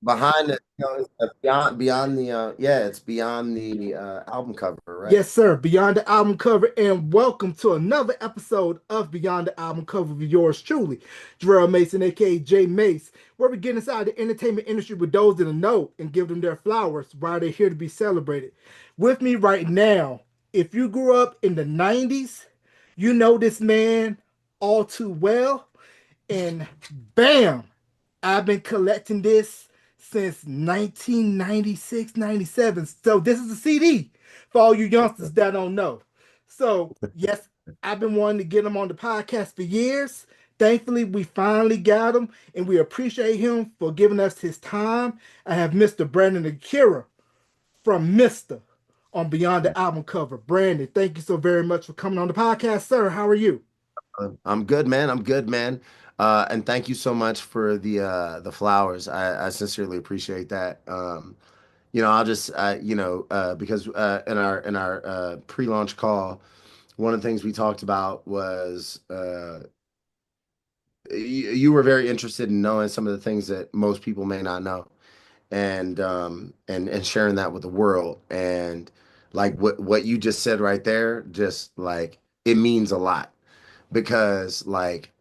behind it, it's beyond the yeah, it's beyond the album cover, right? Yes, sir. Beyond the album cover, and welcome to another episode of Beyond the Album Cover with yours truly, Jarrell Mason, aka Jay Mace, where we get inside the entertainment industry with those that know and give them their flowers while they're here to be celebrated. With me right now, if you grew up in the 90s, you know this man all too well. And bam, I've been collecting this since 1996, 97. So this is a CD for all you youngsters that don't know. So yes, I've been wanting to get him on the podcast for years. Thankfully, we finally got him, and we appreciate him for giving us his time. I have Mr. Brandon Akira from Mr. on Beyond the Album Cover. Brandon, thank you so very much for coming on the podcast, sir. How are you? I'm good, man. I'm good, man. And thank you so much for the flowers. I sincerely appreciate that. I'll just because in our pre-launch call, one of the things we talked about was you were very interested in knowing some of the things that most people may not know, and sharing that with the world. And like what you just said right there, just like it means a lot because like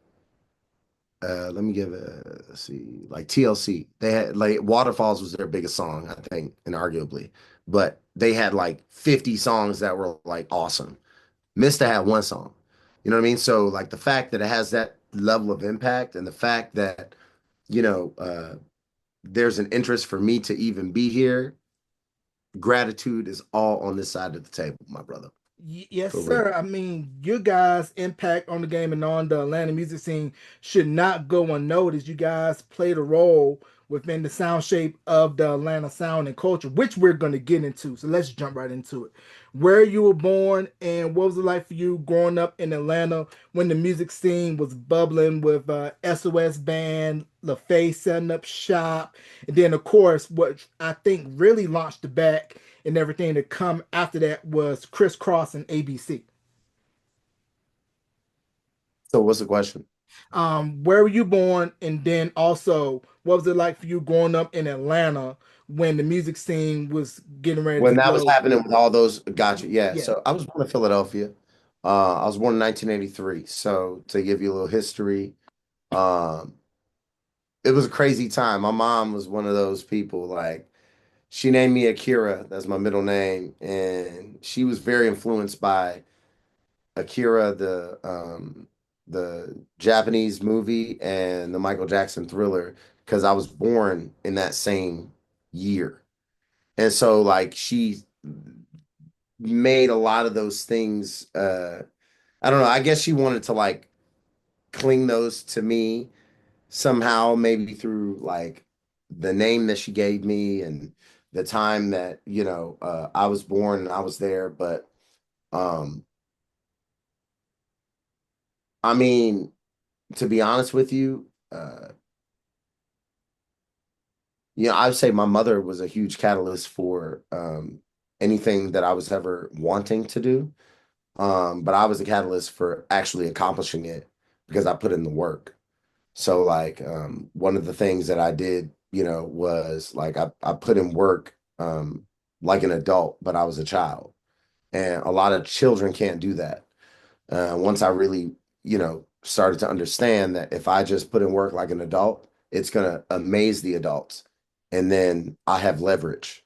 let me give a let's see, like TLC. They had like Waterfalls was their biggest song, I think, and arguably, but they had like 50 songs that were like awesome. Mista had one song. You know what I mean? So like the fact that it has that level of impact and the fact that, you know, there's an interest for me to even be here, gratitude is all on this side of the table, my brother. Yes, For real. sir. I mean, your guys' impact on the game and on the Atlanta music scene should not go unnoticed. You guys played a role within the sound shape of the Atlanta sound and culture, which we're going to get into. So let's jump right into it. Where you were born and what was it like for you growing up in Atlanta when the music scene was bubbling with SOS Band, LaFace setting up shop, and then, of course, what I think really launched the back and everything to come after that was Crisscross and ABC. So what's the question? Where were you born? And then also, what was it like for you growing up in Atlanta when the music scene was getting ready to When that was go? happening with all those, gotcha. Yeah. Yeah. So I was born in Philadelphia. I was born in 1983. So to give you a little history, um, it was a crazy time. My mom was one of those people, like she named me Akira, that's my middle name, and she was very influenced by Akira, the Japanese movie and the Michael Jackson Thriller, because I was born in that same year. And so like she made a lot of those things I don't know, I guess she wanted to like cling those to me somehow, maybe through like the name that she gave me and the time that, I was born and I was there. But um I mean, to be honest with you, I would say my mother was a huge catalyst for anything that I was ever wanting to do. But I was a catalyst for actually accomplishing it because I put in the work. So like one of the things that I did, was like I put in work like an adult, but I was a child. And a lot of children can't do that. Once I really, started to understand that if I just put in work like an adult, it's gonna amaze the adults. And then I have leverage.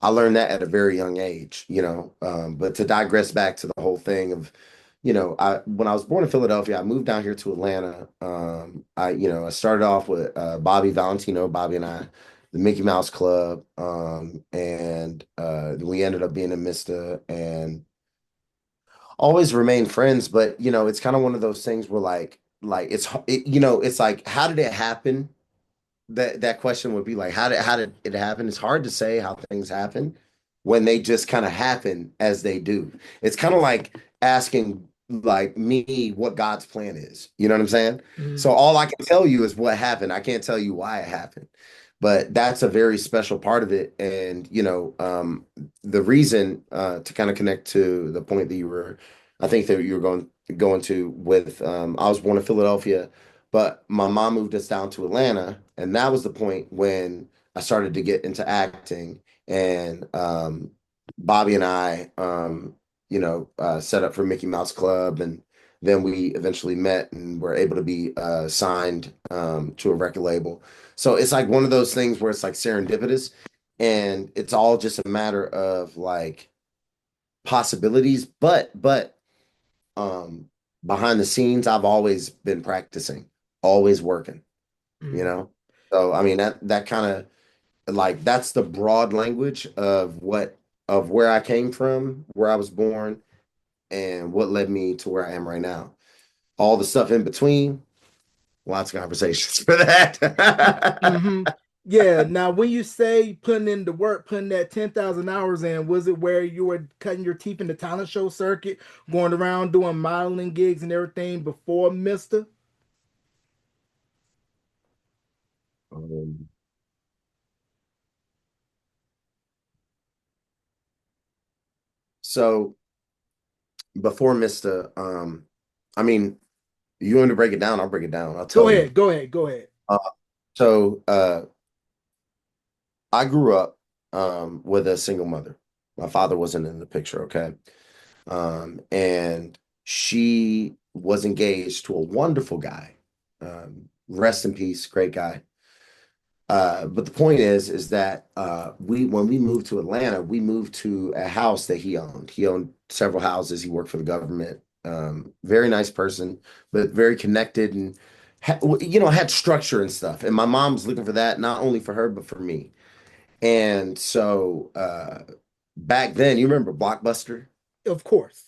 I learned that at a very young age, but to digress back to the whole thing of, I when I was born in Philadelphia, I moved down here to Atlanta. I started off with Bobby Valentino, Bobby and I, the Mickey Mouse Club, and we ended up being in Mista and always remained friends. But it's kind of one of those things where it's like, how did it happen? That question would be like, how did it happen? It's hard to say how things happen when they just kind of happen as they do. It's kind of like asking like me what God's plan is. You know what I'm saying? Mhm. So all I can tell you is what happened. I can't tell you why it happened. But that's a very special part of it. And the reason to kind of connect to the point that I think that you were going to with I was born in Philadelphia. But my mom moved us down to Atlanta, and that was the point when I started to get into acting. And Bobby and I, set up for Mickey Mouse Club, and then we eventually met and were able to be signed to a record label. So it's like one of those things where it's like serendipitous, and it's all just a matter of like possibilities. But um, behind the scenes, I've always been practicing, always working, you Mm, know? So, I mean, that kind of like that's the broad language of of where I came from, where I was born, and what led me to where I am right now. All the stuff in between, lots of conversations for that. hmm. Yeah. Now, when you say putting in the work, putting that 10,000 hours in, was it where you were cutting your teeth in the talent show circuit, going around doing modeling gigs and everything before Mister? Um, so before Mr. I mean, you want to break it down, I'll break it down. I'll Go tell you. ahead. Go ahead. Go ahead. Uh, so I grew up with a single mother. My father wasn't in the picture, okay? And she was engaged to a wonderful guy. Rest in peace, great guy. But the point is that we when we moved to Atlanta, we moved to a house that he owned. He owned several houses. He worked for the government. Very nice person, but very connected and had structure and stuff. And my mom's looking for that, not only for her but for me. And so back then, you remember Blockbuster? Of course.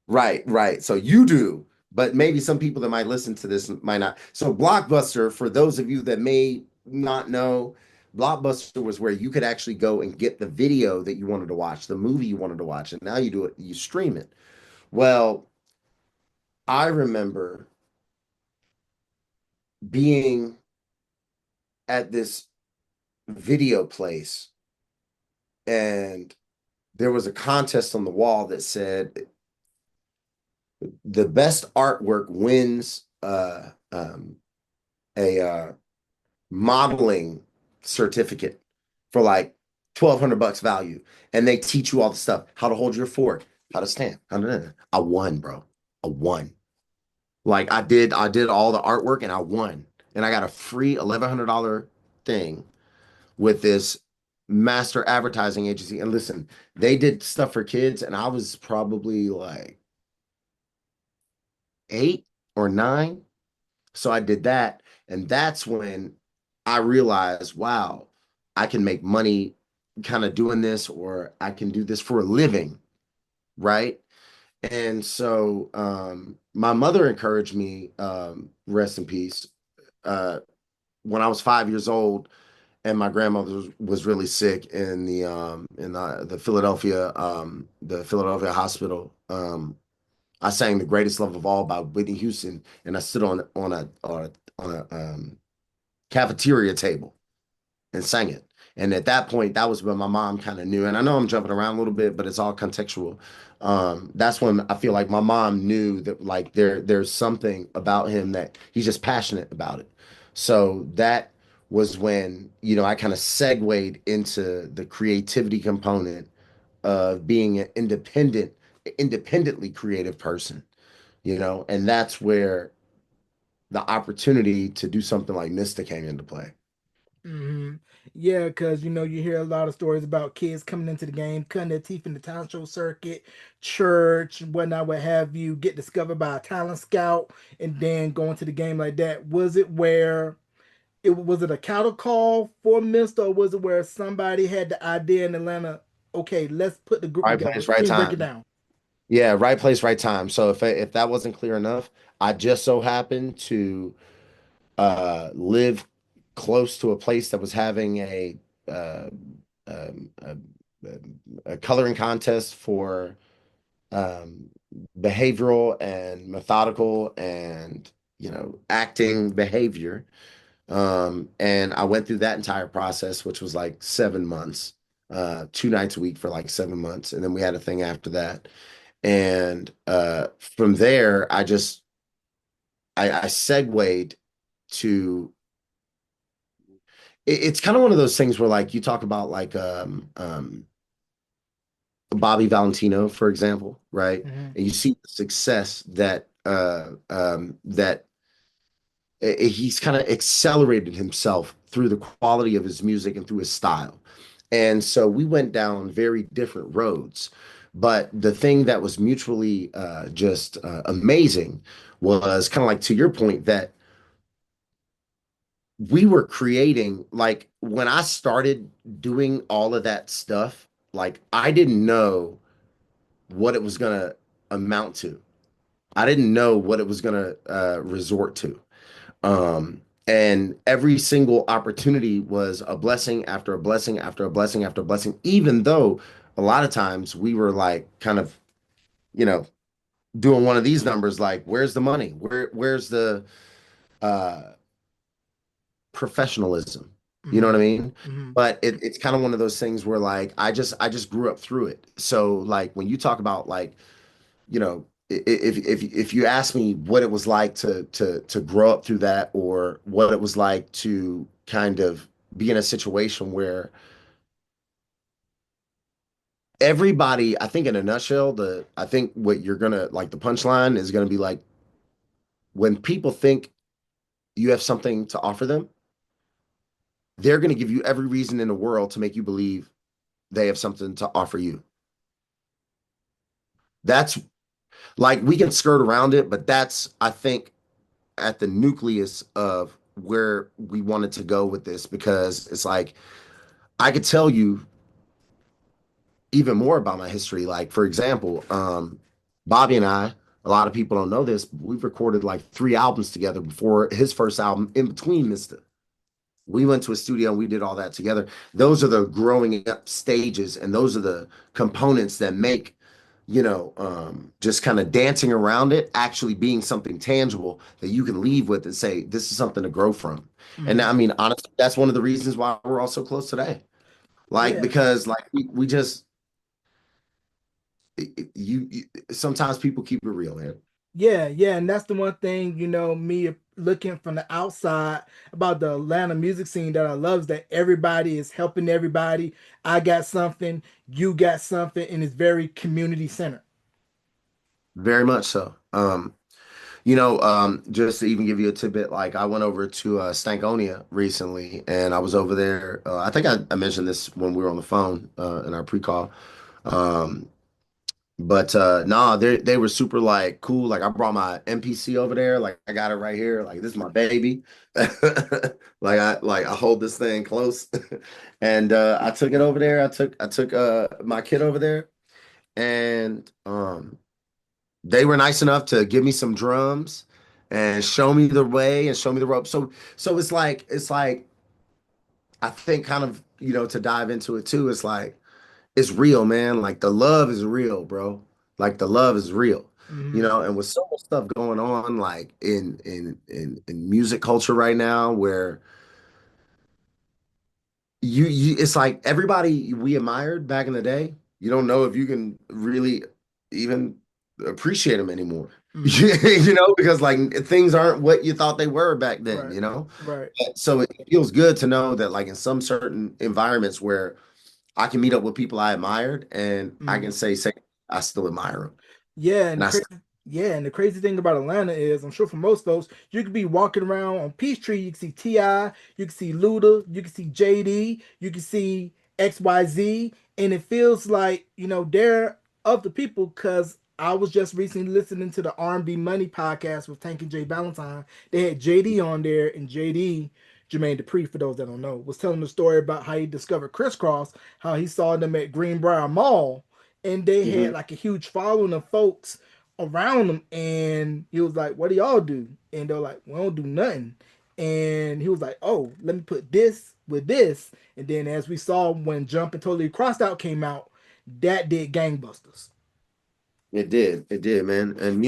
Right, right. So you do, but maybe some people that might listen to this might not. So Blockbuster, for those of you that may not know, Blockbuster was where you could actually go and get the video that you wanted to watch, the movie you wanted to watch, and now you do it, you stream it. Well, I remember being at this video place and there was a contest on the wall that said the best artwork wins a modeling certificate for like 1,200 bucks value. And they teach you all the stuff, how to hold your fork, how to stand. I won, bro. I won. Like I did all the artwork and I won. And I got a free $1,100 thing with this master advertising agency. And listen, they did stuff for kids, and I was probably like 8 or 9. So I did that. And that's when I realized, wow, I can make money kind of doing this, or I can do this for a living. Right. And so my mother encouraged me, rest in peace, uh, when I was 5 years old and my grandmother was really sick in the Philadelphia hospital. I sang "The Greatest Love of All" by Whitney Houston, and I stood on a cafeteria table and sang it. And at that point, that was when my mom kind of knew. And I know I'm jumping around a little bit, but it's all contextual. That's when I feel like my mom knew that like there's something about him that he's just passionate about it. So that was when, I kind of segued into the creativity component of being an independently creative person, and that's where the opportunity to do something like Mista came into play. Hmm. Yeah, because you hear a lot of stories about kids coming into the game, cutting their teeth in the talent show circuit, church, whatnot, what have you, get discovered by a talent scout, and then going to the game like that. Was it where was it a cattle call for Mist, or was it where somebody had the idea in Atlanta? Okay, let's put the group Right together. place, right Can you break it time. down? Yeah, right place, right time. So if that wasn't clear enough, I just so happened to live close to a place that was having uh, um, a, a coloring contest for um, behavioral and methodical and acting behavior. And I went through that entire process, which was like 7 months, 2 nights a week for like 7 months, and then we had a thing after that. And from there, I just I segued to it's kind of one of those things where like you talk about like Bobby Valentino, for example, right? Hmm. And you see the success that he's kind of accelerated himself through the quality of his music and through his style. And so we went down very different roads. But the thing that was mutually just amazing was kind of like to your point that we were creating, like when I started doing all of that stuff, like I didn't know what it was going to amount to. I didn't know what it was going to resort to. And every single opportunity was a blessing after a blessing after a blessing after a blessing, even though a lot of times we were like kind of, you know, doing one of these numbers like, where's the money? Where's the uh professionalism? You know what I Hmm. mean? Hmm. But it's kind of one of those things where like I just grew up through it. So like when you talk about like if you ask me what it was like to grow up through that, or what it was like to kind of be in a situation where everybody, I think in a nutshell, the I think what you're gonna like the punchline is gonna be like when people think you have something to offer them, they're gonna give you every reason in the world to make you believe they have something to offer you. That's like we can skirt around it, but that's I think at the nucleus of where we wanted to go with this, because it's like I could tell you even more about my history. Like, for example, Bobby and I, a lot of people don't know this, but we've recorded like 3 albums together before his first album, In Between Mister. We went to a studio and we did all that together. Those are the growing up stages, and those are the components that make just kind of dancing around it actually being something tangible that you can leave with and say, this is something to grow from. And I Hmm. mean, honestly, that's one of the reasons why we're all so close today. Like, Yeah. because like we just, you sometimes people keep it real, man. Yeah, yeah, and that's the one thing, me looking from the outside about the Atlanta music scene that I love is that everybody is helping everybody. I got something, you got something, and it's very community centered. Very much so. Just to even give you a tidbit, like I went over to Stankonia recently, and I was over there. I think I mentioned this when we were on the phone in our pre-call. Um, But nah, they were super like cool. Like I brought my MPC over there. Like I got it right here. Like this is my baby. Like I hold this thing close. And I took it over there. I took my kid over there, and they were nice enough to give me some drums and show me the way and show me the rope. So it's like I think kind of, to dive into it too, it's like it's real, man. Like the love is real, bro. Like the love is real. Hmm. And with so much stuff going on, like in music culture right now, where it's like everybody we admired back in the day, you don't know if you can really even appreciate them anymore. Hmm. Because like things aren't what you thought they were back then, Right, right. So it feels good to know that like in some certain environments where I can meet up with people I admired, and I can Mhm. say I still admire them. Yeah, and And the I crazy, yeah, and the crazy thing about Atlanta is, I'm sure for most folks, you could be walking around on Peachtree, you can see Ti, you can see Luda, you can see JD, you can see XYZ, and it feels like they're of the people. Because I was just recently listening to the R&B Money podcast with Tank and Jay Valentine. They had JD on there, and JD. Jermaine Dupri, for those that don't know, was telling the story about how he discovered Crisscross, how he saw them at Greenbrier Mall, and they had Mhm. like a huge following of folks around them. And he was like, "What do y'all do?" And they're like, "We don't do nothing." And he was like, "Oh, let me put this with this." And then, as we saw when Jump and Totally Crossed Out came out, that did gangbusters. It did, man. And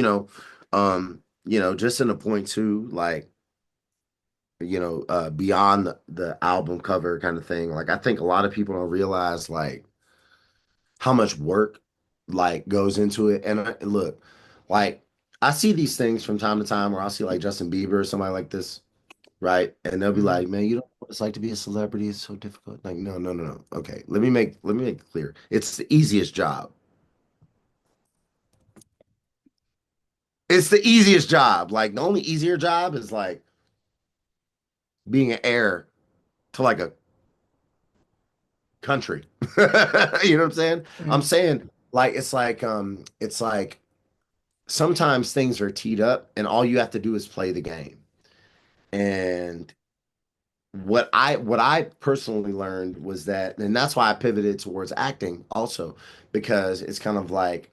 just in a point too, like, beyond the album cover kind of thing, like I think a lot of people don't realize like how much work like goes into it. And look, like I see these things from time to time where I'll see like Justin Bieber or somebody like this, right? And they'll be Mhm. like, "Man, you don't know what it's like to be a celebrity. It's so difficult." Like, no, no, no, no. Okay, let me make it clear. It's the easiest job. It's the easiest job. Like the only easier job is like being an heir to like a country. You know what I'm saying? I'm Mhm. saying like it's like sometimes things are teed up and all you have to do is play the game. And what I personally learned was that, and that's why I pivoted towards acting also, because it's kind of like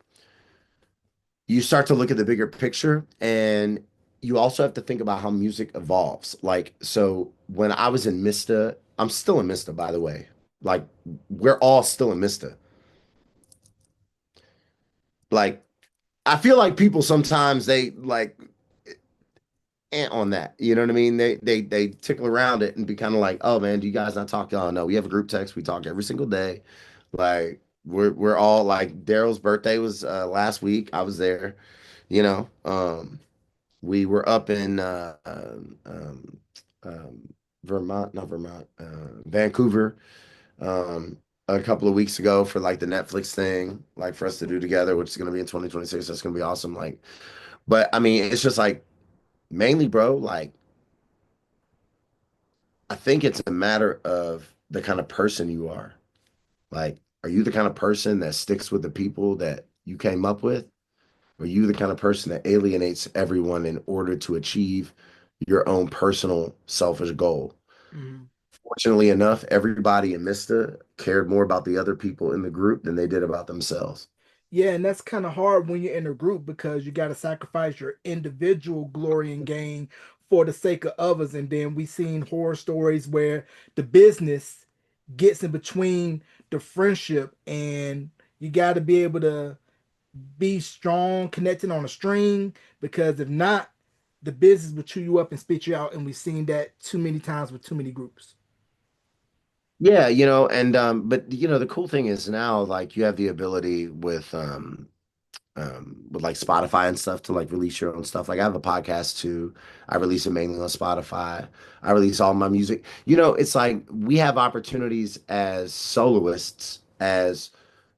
you start to look at the bigger picture and you also have to think about how music evolves. Like, so when I was in Mista, I'm still in Mista, by the way. Like, we're all still in Mista. Like, I feel like people sometimes they like ant on that. You know what I mean? They tickle around it and be kind of like, oh man, do you guys not talk? Oh no, we have a group text. We talk every single day. Like we're all like Daryl's birthday was last week. I was there. You know, we were up in Vermont, not Vermont, Vancouver, um, a couple of weeks ago for like the Netflix thing, like for us to do together, which is going to be in 2026. That's going to be awesome. Like, but I mean, it's just like mainly, bro, like I think it's a matter of the kind of person you are. Like, are you the kind of person that sticks with the people that you came up with? Or are you the kind of person that alienates everyone in order to achieve your own personal selfish goal? Mhm. Fortunately enough, everybody in Mista cared more about the other people in the group than they did about themselves. Yeah, and that's kind of hard when you're in a group because you got to sacrifice your individual glory and gain for the sake of others. And then we seen horror stories where the business gets in between the friendship, and you got to be able to be strong, connected on a string, because if not, the business will chew you up and spit you out. And we've seen that too many times with too many groups. Yeah, you know, and but you know, the cool thing is now like you have the ability with like Spotify and stuff to like release your own stuff. Like I have a podcast too. I release it mainly on Spotify. I release all my music. You know, it's like we have opportunities as soloists, as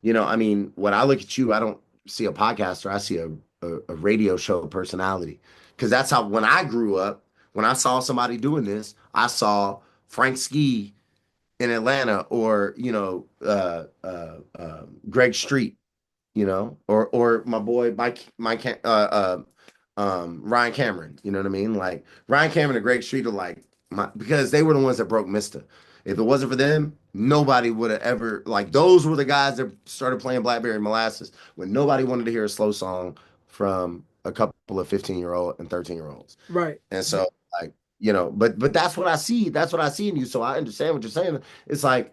you know, I mean, when I look at you, I don't see a podcaster, I see a radio show personality. Because that's how when I grew up, when I saw somebody doing this, I saw Frank Ski in Atlanta or, you know, Greg Street, you know, or my boy Ryan Cameron, you know what I mean? Like Ryan Cameron and Greg Street are like my because they were the ones that broke Mista. If it wasn't for them, nobody would have ever like those were the guys that started playing Blackberry Molasses when nobody wanted to hear a slow song from a couple of 15-year-old and 13-year-olds. Right. And so like, you know, but that's what I see. That's what I see in you. So I understand what you're saying. It's like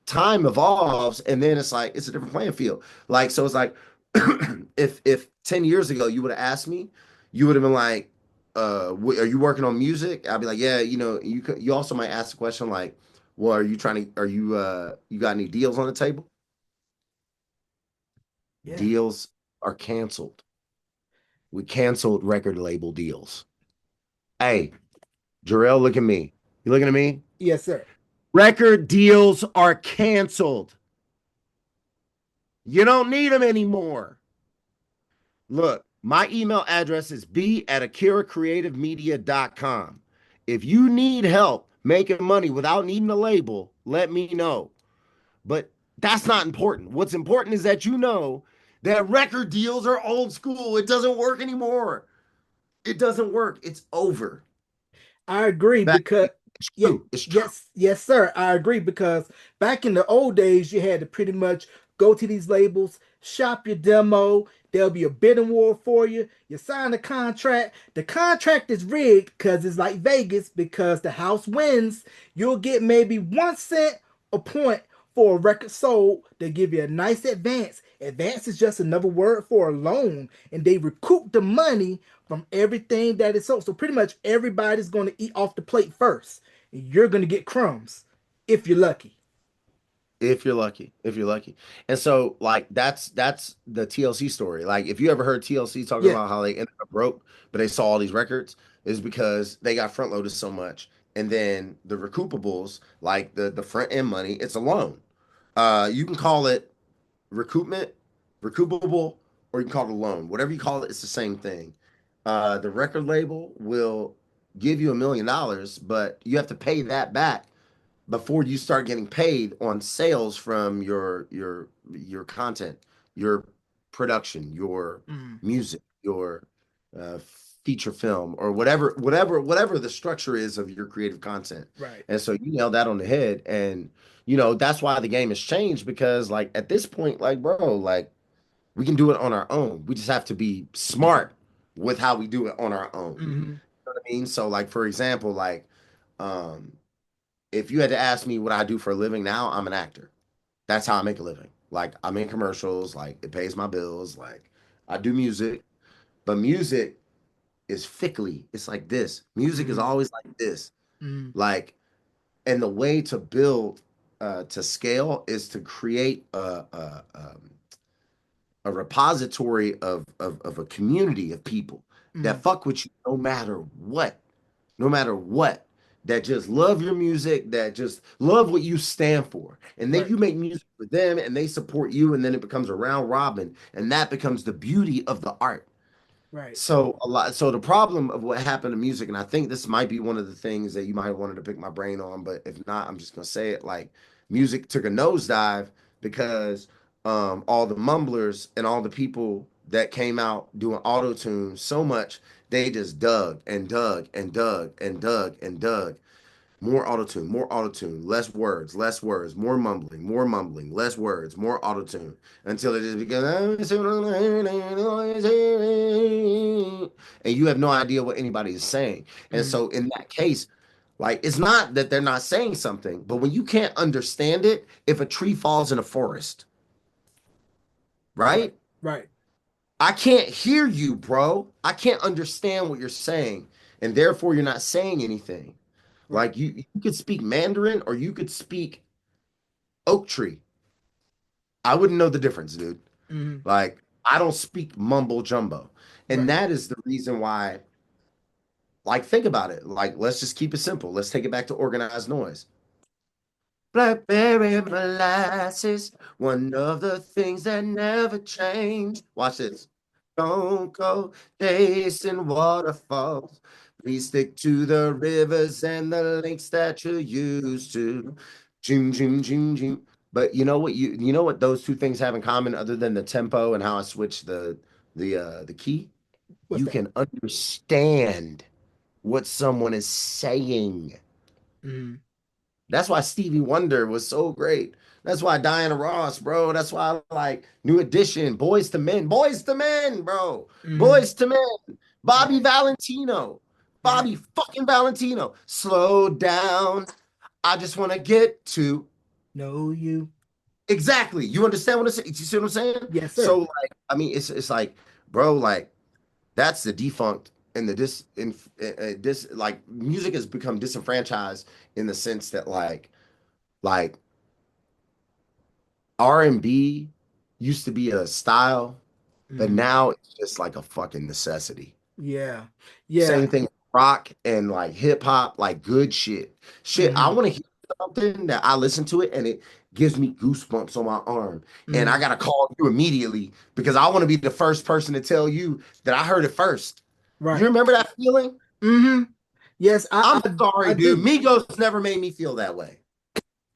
time evolves and then it's like it's a different playing field. Like so it's like if 10 years ago you would have asked me, you would have been like, are you working on music? I'd be like, yeah, you know, you also might ask the question like, well, are you trying to are you you got any deals on the table? Yeah. Deals are canceled. We canceled record label deals. Hey, Jarrell, look at me. You looking at me? Yes, sir. Record deals are canceled. You don't need them anymore. Look, my email address is b@akiracreativemedia.com. If you need help making money without needing a label, let me know. But that's not important. What's important is that you know that record deals are old school. It doesn't work anymore. It doesn't work. It's over. I agree Back, because it's yeah, true. It's true. yes, yes, sir. I agree because back in the old days, you had to pretty much go to these labels, shop your demo. There'll be a bidding war for you. You sign a contract. The contract is rigged because it's like Vegas because the house wins. You'll get maybe 1 cent a point for a record sold. They give you a nice advance. Advance is just another word for a loan, and they recoup the money from everything that is sold. So pretty much everybody's going to eat off the plate first. And you're going to get crumbs if you're lucky. If you're lucky, if you're lucky. And so like that's the TLC story. Like if you ever heard TLC talking Yeah. about how they ended up broke, but they saw all these records, is because they got front loaded so much. And then the recoupables, like the front end money, it's a loan. You can call it recoupment, recoupable, or you can call it a loan. Whatever you call it, it's the same thing. The record label will give you $1 million, but you have to pay that back before you start getting paid on sales from your content, your production, your Mm, music, your uh, feature film, or whatever the structure is of your creative content. right. And so you nailed that on the head. And that's why the game has changed, because like at this point, like bro, like we can do it on our own. We just have to be smart with how we do it on our own. Hmm. You know what I mean? So like for example, like um if you had to ask me what I do for a living now, I'm an actor. That's how I make a living. Like I'm in commercials, like it pays my bills, like I do music, but music is fickly. It's like this. Music is Hmm. always like this. Hmm. Like, and the way to build to scale is to create a repository of a community of people Hmm. that fuck with you no matter what, no matter what, that just love your music, that just love what you stand for. And then Right. you make music for them and they support you, and then it becomes a round robin. And that becomes the beauty of the art. Right. So the problem of what happened to music, and I think this might be one of the things that you might have wanted to pick my brain on, but if not, I'm just gonna say it. Like music took a nosedive because all the mumblers and all the people that came out doing auto tune so much, they just dug and dug and dug and dug and dug. More autotune, less words, more mumbling, less words, more autotune, until it just becomes, and you have no idea what anybody is saying. And Hmm. so in that case, like it's not that they're not saying something, but when you can't understand it, if a tree falls in a forest, Right. right? Right. I can't hear you, bro. I can't understand what you're saying, and therefore you're not saying anything. Right. Like you could speak Mandarin or you could speak oak tree. I wouldn't know the difference, dude. Hmm. Like I don't speak mumble jumbo. And Right. that is the reason why, like, think about it. Like, let's just keep it simple. Let's take it back to organized noise. Blackberry molasses, one of the things that never change. Watch this. Don't go chasing waterfalls. Please stick to the rivers and the lakes that you're used to. Jim, Jim, Jim, Jim. But you know what those two things have in common, other than the tempo and how I switch the key? What's You that? can understand what someone is saying. Hmm. That's why Stevie Wonder was so great. That's why Diana Ross, bro. That's why I like New Edition, Boys to Men, bro. Hmm. Boys to Men, Bobby Right. Valentino, Right. Bobby fucking Valentino. Slow down. I just want to get to Know you. exactly. You understand what I'm saying? You see what I'm saying? Yes, So sir. like, I mean, it's like, bro, like that's the defunct and the this like music has become disenfranchised in the sense that like R&B used to be a style, but Hmm. now it's just like a fucking necessity. Yeah. Yeah. Same thing with rock and like hip hop, like good shit. Shit, I Hmm. want to hear something that I listen to it and it gives me goosebumps on my arm. And I Hmm. gotta call you immediately because I want to be the first person to tell you that I heard it first. You Right. remember that feeling? Hmm. Yes, I'm I sorry, dude. do. Migos never made me feel that way.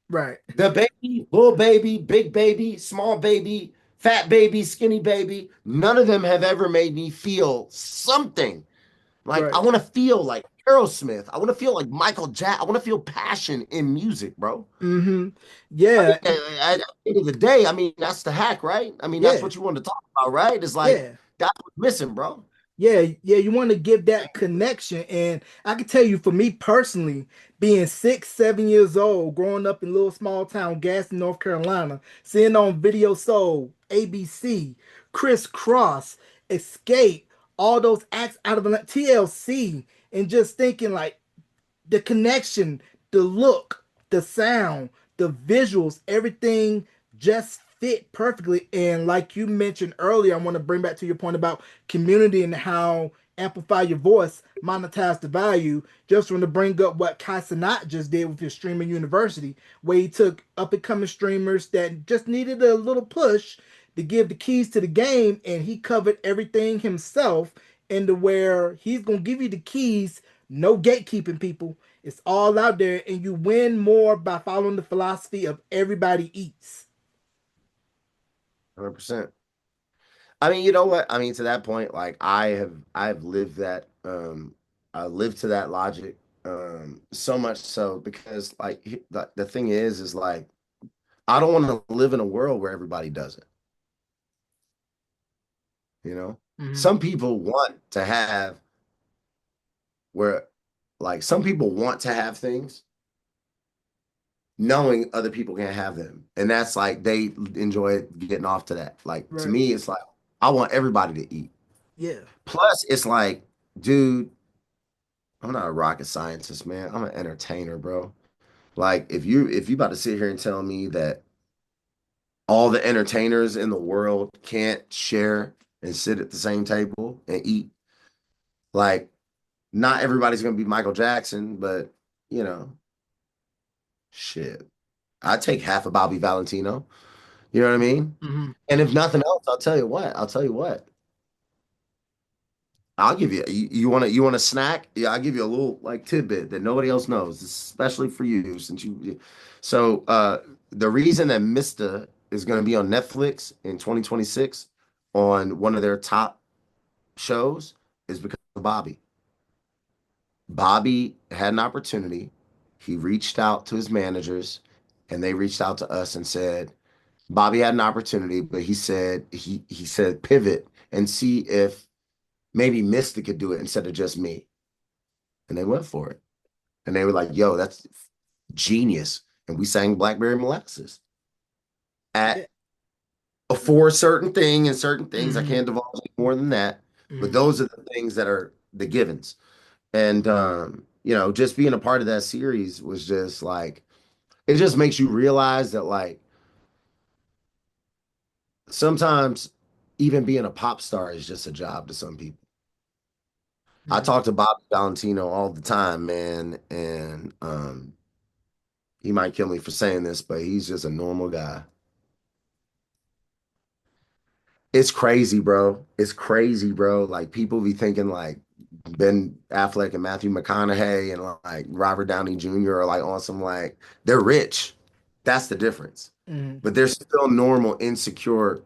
Right. The baby, little baby, big baby, small baby, fat baby, skinny baby, none of them have ever made me feel something. Like I Right. want to feel like Aerosmith. I want to feel like Michael Jack. I want to feel passion in music, bro. Hmm. I mean, Yeah. at the end of the day, I mean, that's the hack, right? I mean, that's Yeah. what you want to talk about, right? It's like Yeah. that's what's missing, bro. Yeah, yeah, you want to give that connection. And I can tell you, for me personally, being 6, 7 years old, growing up in little small town Gaston, North Carolina, seeing on Video Soul, ABC, Criss Cross, Escape, all those acts out of the TLC, and just thinking like the connection, the look, the sound. the visuals, everything just fit perfectly. And like you mentioned earlier, I want to bring back to your point about community and how amplify your voice, monetize the value. Just want to bring up what Kai Cenat just did with his streaming university, where he took up and coming streamers that just needed a little push to give the keys to the game, and he covered everything himself into where he's gonna give you the keys, no gatekeeping people. It's all out there, and you win more by following the philosophy of everybody eats. 100%. I mean, you know what? I mean, to that point, like I have lived that I lived to that logic so much so because like the thing is like I don't want to live in a world where everybody does it, you know? Mm-hmm. Some people want to have where like some people want to have things knowing other people can't have them. And that's like they enjoy getting off to that. Like to Right. me, it's like I want everybody to eat. Yeah. Plus, it's like, dude, I'm not a rocket scientist, man. I'm an entertainer, bro. Like if you about to sit here and tell me that all the entertainers in the world can't share and sit at the same table and eat, like not everybody's gonna be Michael Jackson, but you know, shit. I take half of Bobby Valentino. You know what I mean? Mm-hmm. And if nothing else, I'll tell you what. I'll tell you what. I'll give you. You want a snack? Yeah, I'll give you a little like tidbit that nobody else knows, especially for you since you. So the reason that Mista is going to be on Netflix in 2026 on one of their top shows is because of Bobby. Bobby had an opportunity. He reached out to his managers, and they reached out to us and said Bobby had an opportunity, but he said pivot and see if maybe Mista could do it instead of just me. And they went for it. And they were like, yo, that's genius. And we sang Blackberry Molasses Yeah. at for a certain thing and certain things. I Mm-hmm. can't divulge any more than that. But Mm-hmm. those are the things that are the givens. And just being a part of that series was just like it just makes you realize that like sometimes even being a pop star is just a job to some people. I Mm-hmm. talk to Bobby Valentino all the time, man, and he might kill me for saying this, but he's just a normal guy. It's crazy, bro. It's crazy, bro. Like people be thinking like Ben Affleck and Matthew McConaughey and like Robert Downey Jr. are like on some like they're rich. That's the difference. Mm-hmm. But they're still normal, insecure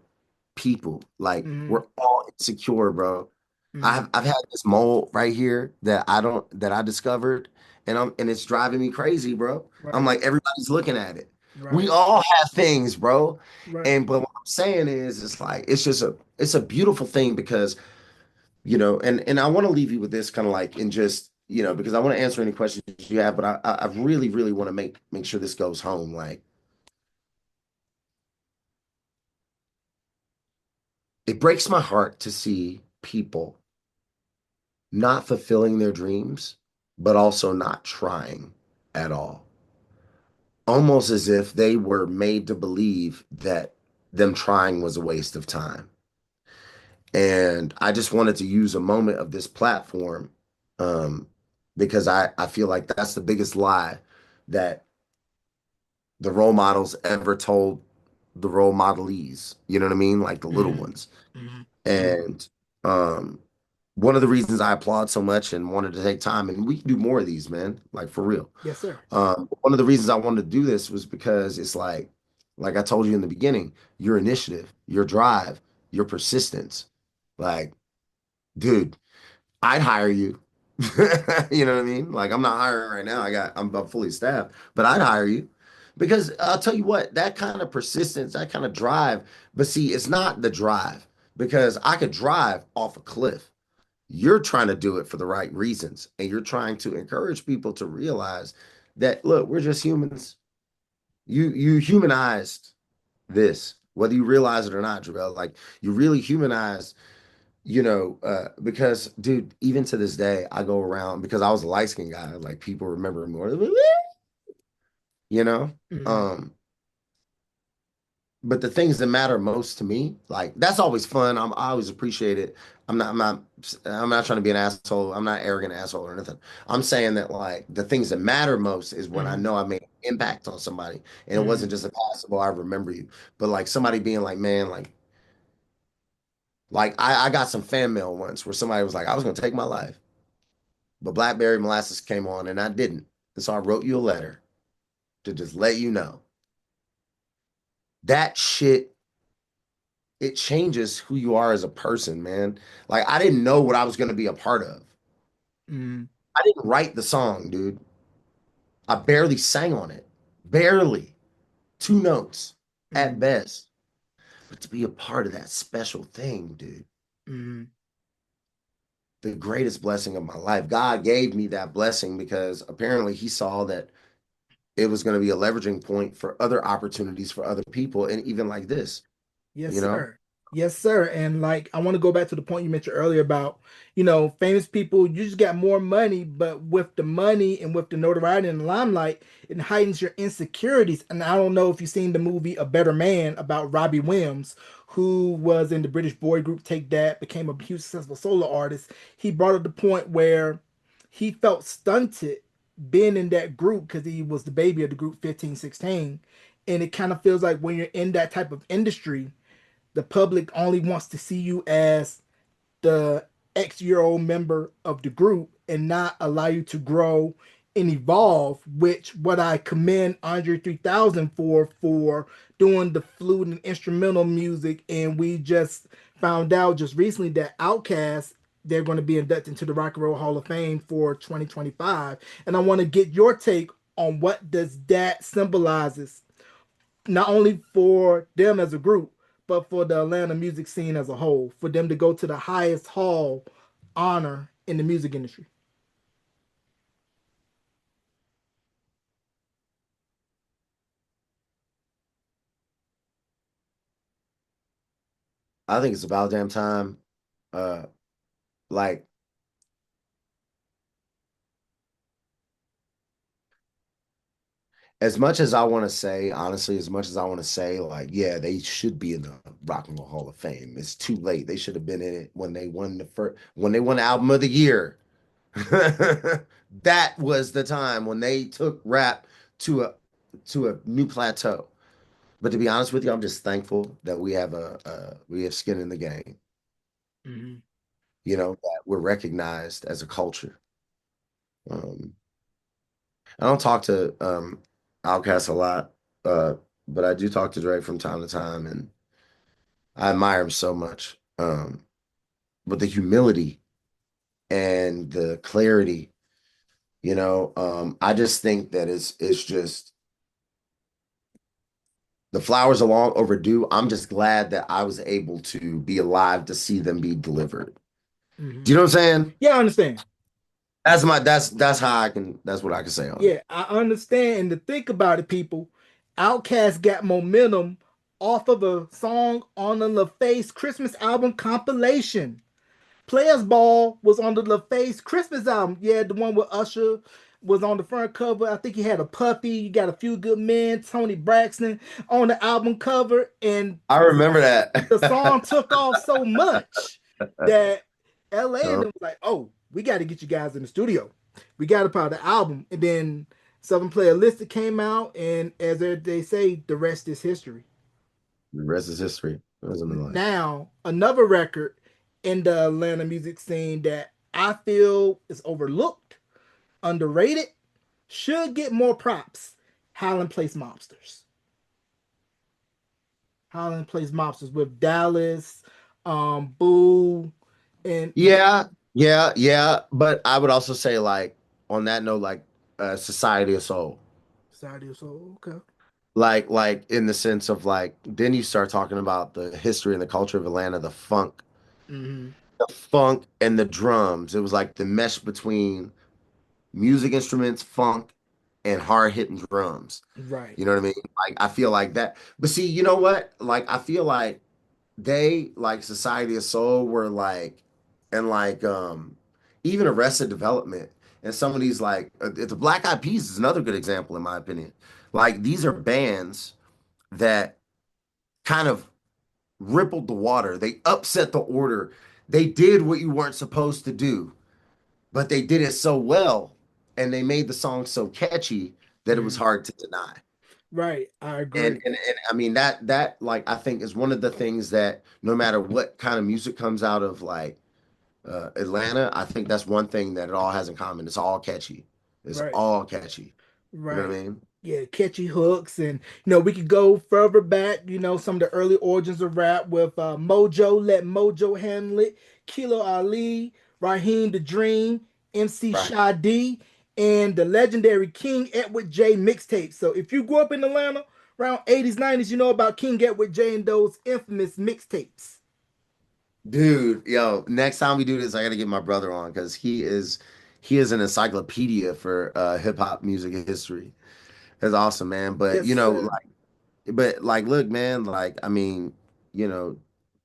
people. Like Mm-hmm. we're all insecure, bro. Mm-hmm. I've had this mole right here that I discovered, and it's driving me crazy, bro. I'm Right. like everybody's looking at it. We Right. all have things, bro. Right. And but what I'm saying is, it's like it's a beautiful thing because and I want to leave you with this kind of like in just because I want to answer any questions you have, but I really really want to make sure this goes home. Like it breaks my heart to see people not fulfilling their dreams, but also not trying at all. Almost as if they were made to believe that them trying was a waste of time. And I just wanted to use a moment of this platform um, because I feel like that's the biggest lie that the role models ever told the role modelees. You know what I mean? Like the little Mm-hmm. ones. Mm-hmm. And um, one of the reasons I applaud so much and wanted to take time, and we can do more of these, man, like for real. Yes, sir. One of the reasons I wanted to do this was because it's like I told you in the beginning, your initiative, your drive, your persistence. Like, dude, I'd hire you. You know what I mean? Like, I'm not hiring right now. I'm fully staffed, but I'd hire you because I'll tell you what, that kind of persistence, that kind of drive. But see, it's not the drive because I could drive off a cliff. You're trying to do it for the right reasons, and you're trying to encourage people to realize that look, we're just humans. You humanized this, whether you realize it or not, Jarrell. Like you really humanized, because dude, even to this day, I go around because I was a light skinned guy. Like people remember more. you know? Mm-hmm. Um, but the things that matter most to me, like that's always fun. I always appreciate it. I'm not trying to be an asshole. I'm not arrogant asshole or anything. I'm saying that like the things that matter most is when I Mm-hmm. know I made an impact on somebody and it Mm-hmm. wasn't just a passable, I remember you. But like somebody being like, man, like I got some fan mail once where somebody was like, I was gonna take my life, but Blackberry Molasses came on and I didn't. And so I wrote you a letter to just let you know that shit, it changes who you are as a person, man. Like I didn't know what I was gonna be a part of. Mm-hmm. I didn't write the song, dude. I barely sang on it. Barely. Two notes at Mm-hmm. best. But to be a part of that special thing, dude, Mm-hmm. the greatest blessing of my life. God gave me that blessing because apparently he saw that it was going to be a leveraging point for other opportunities for other people. And even like this, Yes, you know, sir. Yes, sir. And like, I want to go back to the point you mentioned earlier about, famous people, you just got more money, but with the money and with the notoriety and the limelight, it heightens your insecurities. And I don't know if you've seen the movie A Better Man about Robbie Williams, who was in the British boy group Take That, became a huge successful solo artist. He brought up the point where he felt stunted being in that group because he was the baby of the group 15, 16. And it kind of feels like when you're in that type of industry, the public only wants to see you as the X-year-old member of the group and not allow you to grow and evolve, which what I commend Andre 3000 for doing the flute and instrumental music. And we just found out just recently that Outkast, they're going to be inducted into the Rock and Roll Hall of Fame for 2025. And I want to get your take on what does that symbolizes not only for them as a group, but for the Atlanta music scene as a whole, for them to go to the highest hall honor in the music industry. I think it's about damn time. Uh, like as much as I want to say, honestly, as much as I want to say, like, yeah, they should be in the Rock and Roll Hall of Fame. It's too late. They should have been in it when they won when they won Album of the Year. That was the time when they took rap to a new plateau. But to be honest with you, I'm just thankful that we have skin in the game. Mm-hmm. That we're recognized as a culture. Um, I don't talk to Outkast a lot, uh, but I do talk to Drake from time to time, and I admire him so much. But the humility and the clarity, I just think that it's just the flowers are long overdue. I'm just glad that I was able to be alive to see them be delivered. Mm-hmm. Do you know what I'm saying? Yeah, I understand. That's how I can that's what I can say on it. Yeah, I understand. And to think about it, people, Outkast got momentum off of a song on the LaFace Christmas album compilation. Players Ball was on the LaFace Christmas album. Yeah, the one with Usher was on the front cover. I think he had a puppy. You got a few good men, Tony Braxton on the album cover. And I remember the song that. took off so much that LA and Uh, them was like, oh, we got to get you guys in the studio. We got to put the album. And then Southern Player Listed came out. And as they say, the rest is history. the rest is history. It wasn't like Now, another record in the Atlanta music scene that I feel is overlooked, underrated, should get more props. Highland Place Mobsters. Highland Place Mobsters with Dallas, Boo, and yeah, yeah, yeah. But I would also say like on that note, like Society of Soul. Saturday or so. Okay. Like in the sense of like then you start talking about the history and the culture of Atlanta, Mm-hmm. the funk and the drums. It was like the mesh between music instruments, funk, and hard hitting drums. Right. You know what I mean? Like I feel like that. But see, you know what? Like I feel like they like Society of Soul were like and like even Arrested Development and some of these like the Black Eyed Peas is another good example in my opinion. Like these are bands that kind of rippled the water. They upset the order. They did what you weren't supposed to do, but they did it so well and they made the song so catchy that it was Mhm. hard to deny. Right, I And, agree. and I mean that like I think is one of the things that no matter what kind of music comes out of like Atlanta, I think that's one thing that it all has in common. It's all catchy. It's Right. all catchy. You know what Right. I mean? Yeah, catchy hooks. And, we could go further back, some of the early origins of rap with Mojo, Let Mojo Handle It, Kilo Ali, Raheem the Dream, MC Right. Shy D, and the legendary King Edward J mixtape. So if you grew up in Atlanta around 80s, 90s, you know about King Edward J and those infamous mixtapes. Dude, yo, next time we do this, I gotta get my brother on because he is an encyclopedia for hip hop music history. That's awesome, man. But Yes, sir. look, man, like I mean, you know,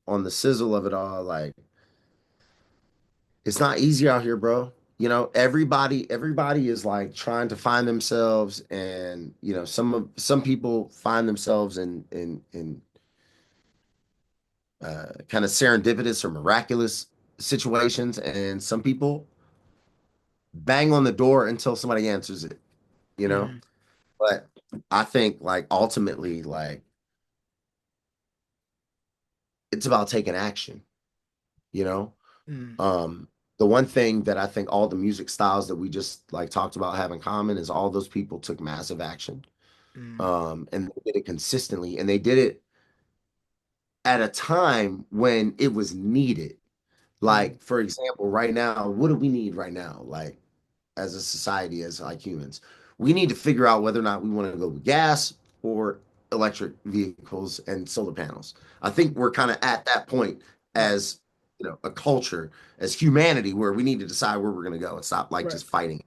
on the sizzle of it all, like it's not easy out here, bro. Everybody is like trying to find themselves, and some people find themselves in kind of serendipitous or miraculous situations, and some people bang on the door until somebody answers it, you know? Mhm. But I think like ultimately, like it's about taking action, you know? Mhm. Um, the one thing that I think all the music styles that we just like talked about have in common is all those people took massive action. Mhm. And they did it consistently, and they did it at a time when it was needed. Mhm. Like, for example, right now, what do we need right now? Like, as a society, as like humans, we need to figure out whether or not we want to go with gas or electric vehicles and solar panels. I think we're kind of at that point Right. as a culture, as humanity, where we need to decide where we're going to go and stop like Right. just fighting,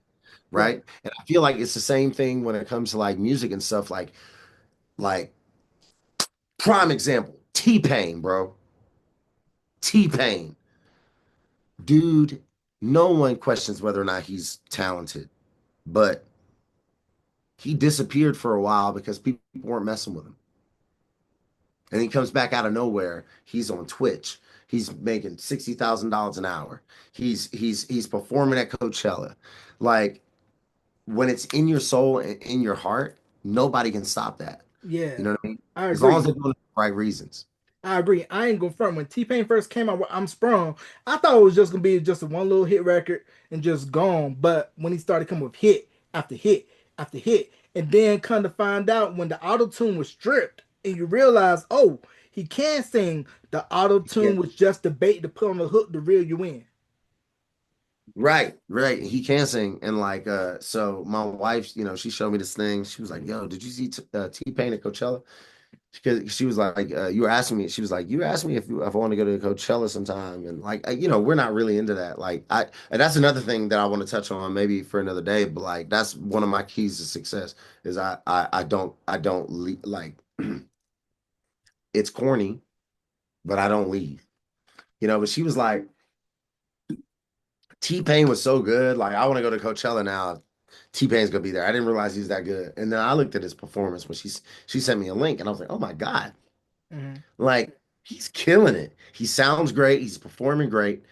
Right. right? And I feel like it's the same thing when it comes to like music and stuff. Like prime example, T-Pain, bro. T-Pain, dude. No one questions whether or not he's talented, but he disappeared for a while because people weren't messing with him. And he comes back out of nowhere. He's on Twitch. He's making $60,000 an hour. He's performing at Coachella. Like when it's in your soul and in your heart, nobody can stop that. You Yeah, know what I mean? I As long as agree. they're doing it for the right reasons. I agree. I ain't gonna front. When T Pain first came out with I'm Sprung, I thought it was just gonna be just a one little hit record and just gone. But when he started coming with hit after hit after hit, and then come to find out when the auto tune was stripped, and you realize, oh, he can sing. The auto Yeah. tune was just the bait to put on the hook to reel you in. Right, right. He can sing. And like so my wife, she showed me this thing. She was like, "Yo, did you see T-Pain at Coachella?" Because she was like, you were asking me. She was like, you asked me if I want to go to Coachella sometime, and like, we're not really into that. Like, and that's another thing that I want to touch on maybe for another day. But like, that's one of my keys to success is I don't like it's corny, but I don't leave. But she was like, T-Pain was so good. Like, I want to go to Coachella now. T-Pain's gonna be there. I didn't realize he's that good. And then I looked at his performance when she sent me a link, and I was like, oh my God. Hmm. Like he's killing it. He sounds great. He's performing great,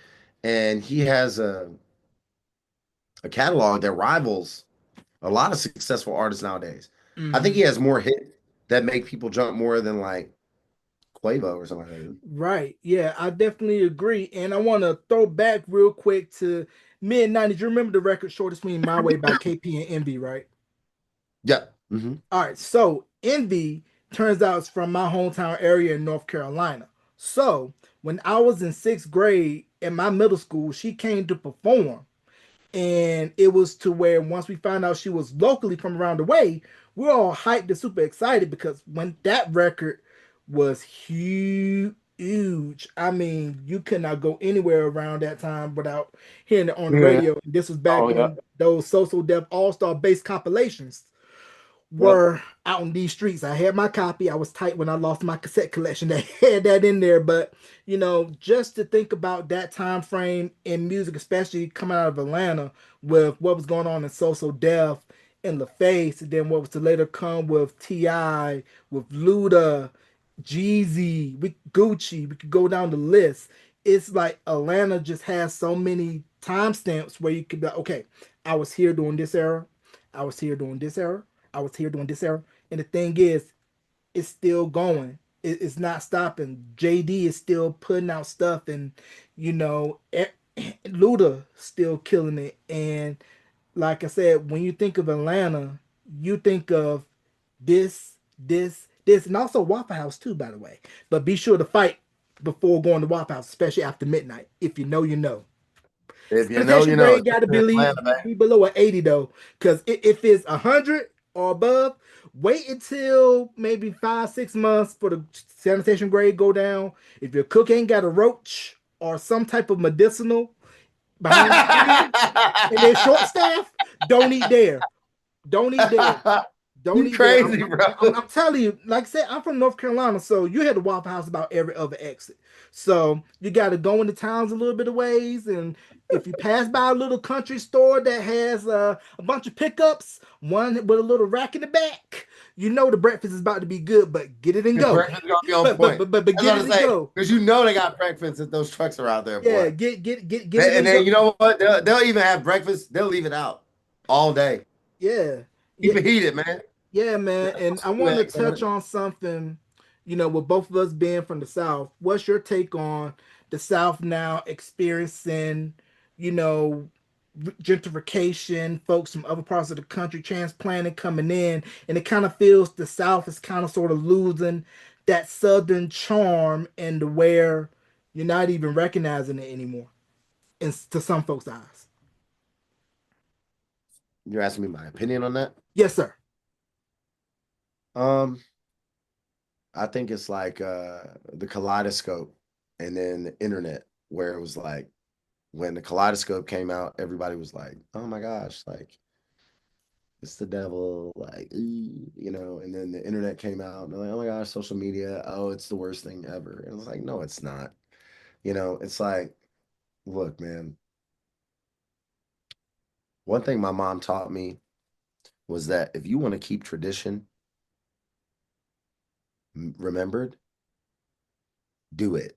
and he has a catalog that rivals a lot of successful artists nowadays. I think he Hmm. has more hits that make people jump more than like Quavo or something like that. Right. Yeah, I definitely agree. And I want to throw back real quick to mid 90s. You remember the record Shortest Swing My Way by KP and Envy, right? Yeah. Hmm. All right. So Envy turns out it's from my hometown area in North Carolina. So when I was in sixth grade in my middle school, she came to perform. And it was to where once we found out she was locally from around the way, we were all hyped and super excited because when that record was huge. I mean, you could not go anywhere around that time without hearing it on the Yeah. radio. This was back Oh yeah. when those social deaf all-star bass compilations Yep. were out in these streets. I had my copy. I was tight when I lost my cassette collection that had that in there. But just to think about that time frame in music, especially coming out of Atlanta with what was going on in social death and LaFace, and then what was to later come with Ti, with Luda, Jeezy, Gucci. We could go down the list. It's like Atlanta just has so many timestamps where you could be like, okay, I was here during this era, I was here during this era, I was here during this era. And the thing is, it's still going. It's not stopping. JD is still putting out stuff, and you know, Luda still killing it. And like I said, when you think of Atlanta, you think of this, and also Waffle House too, by the way. But be sure to fight before going to Waffle House, especially after midnight. If you know, you know. If you know, Sanitation you know. grade got to Especially in Atlanta, baby. be below an 80 though, because if it's 100 or above, wait until maybe 5 6 months for the sanitation grade go down. If your cook ain't got a roach or some type of medicinal behind the screen and they're short staffed, don't eat there. Don't eat there. Don't You eat there. crazy, bro. I'm telling you, like I said, I'm from North Carolina, so you had the Waffle House about every other exit. So you got to go into towns a little bit of ways, and if you pass by a little country store that has a bunch of pickups, one with a little rack in the back, you know the breakfast is about to be good. But get it and Your go. breakfast gonna be on point. But That's get what it I'm and saying. go. Because you know they got breakfast if those trucks are out there, Yeah, boy. get it And and then go. you know what? They'll even have breakfast. They'll leave it out all day. Yeah, Keep yeah. it heated, man. Yeah, man. And I want to Eggs on touch it. on something, with both of us being from the South. What's your take on the South now experiencing, you know, gentrification, folks from other parts of the country transplanting coming in, and it kind of feels the South is kind of sort of losing that Southern charm and where you're not even recognizing it anymore, to some folks' eyes. You're asking me my opinion on that? Yes, sir. Um, I think it's like the kaleidoscope and then the internet, where it was like when the kaleidoscope came out, everybody was like, "Oh my gosh, like it's the devil," like and then the internet came out, and they're like, "Oh my gosh, social media, oh, it's the worst thing ever." And it's like, no, it's not. It's like, look, man, one thing my mom taught me was that if you want to keep tradition remembered, do it.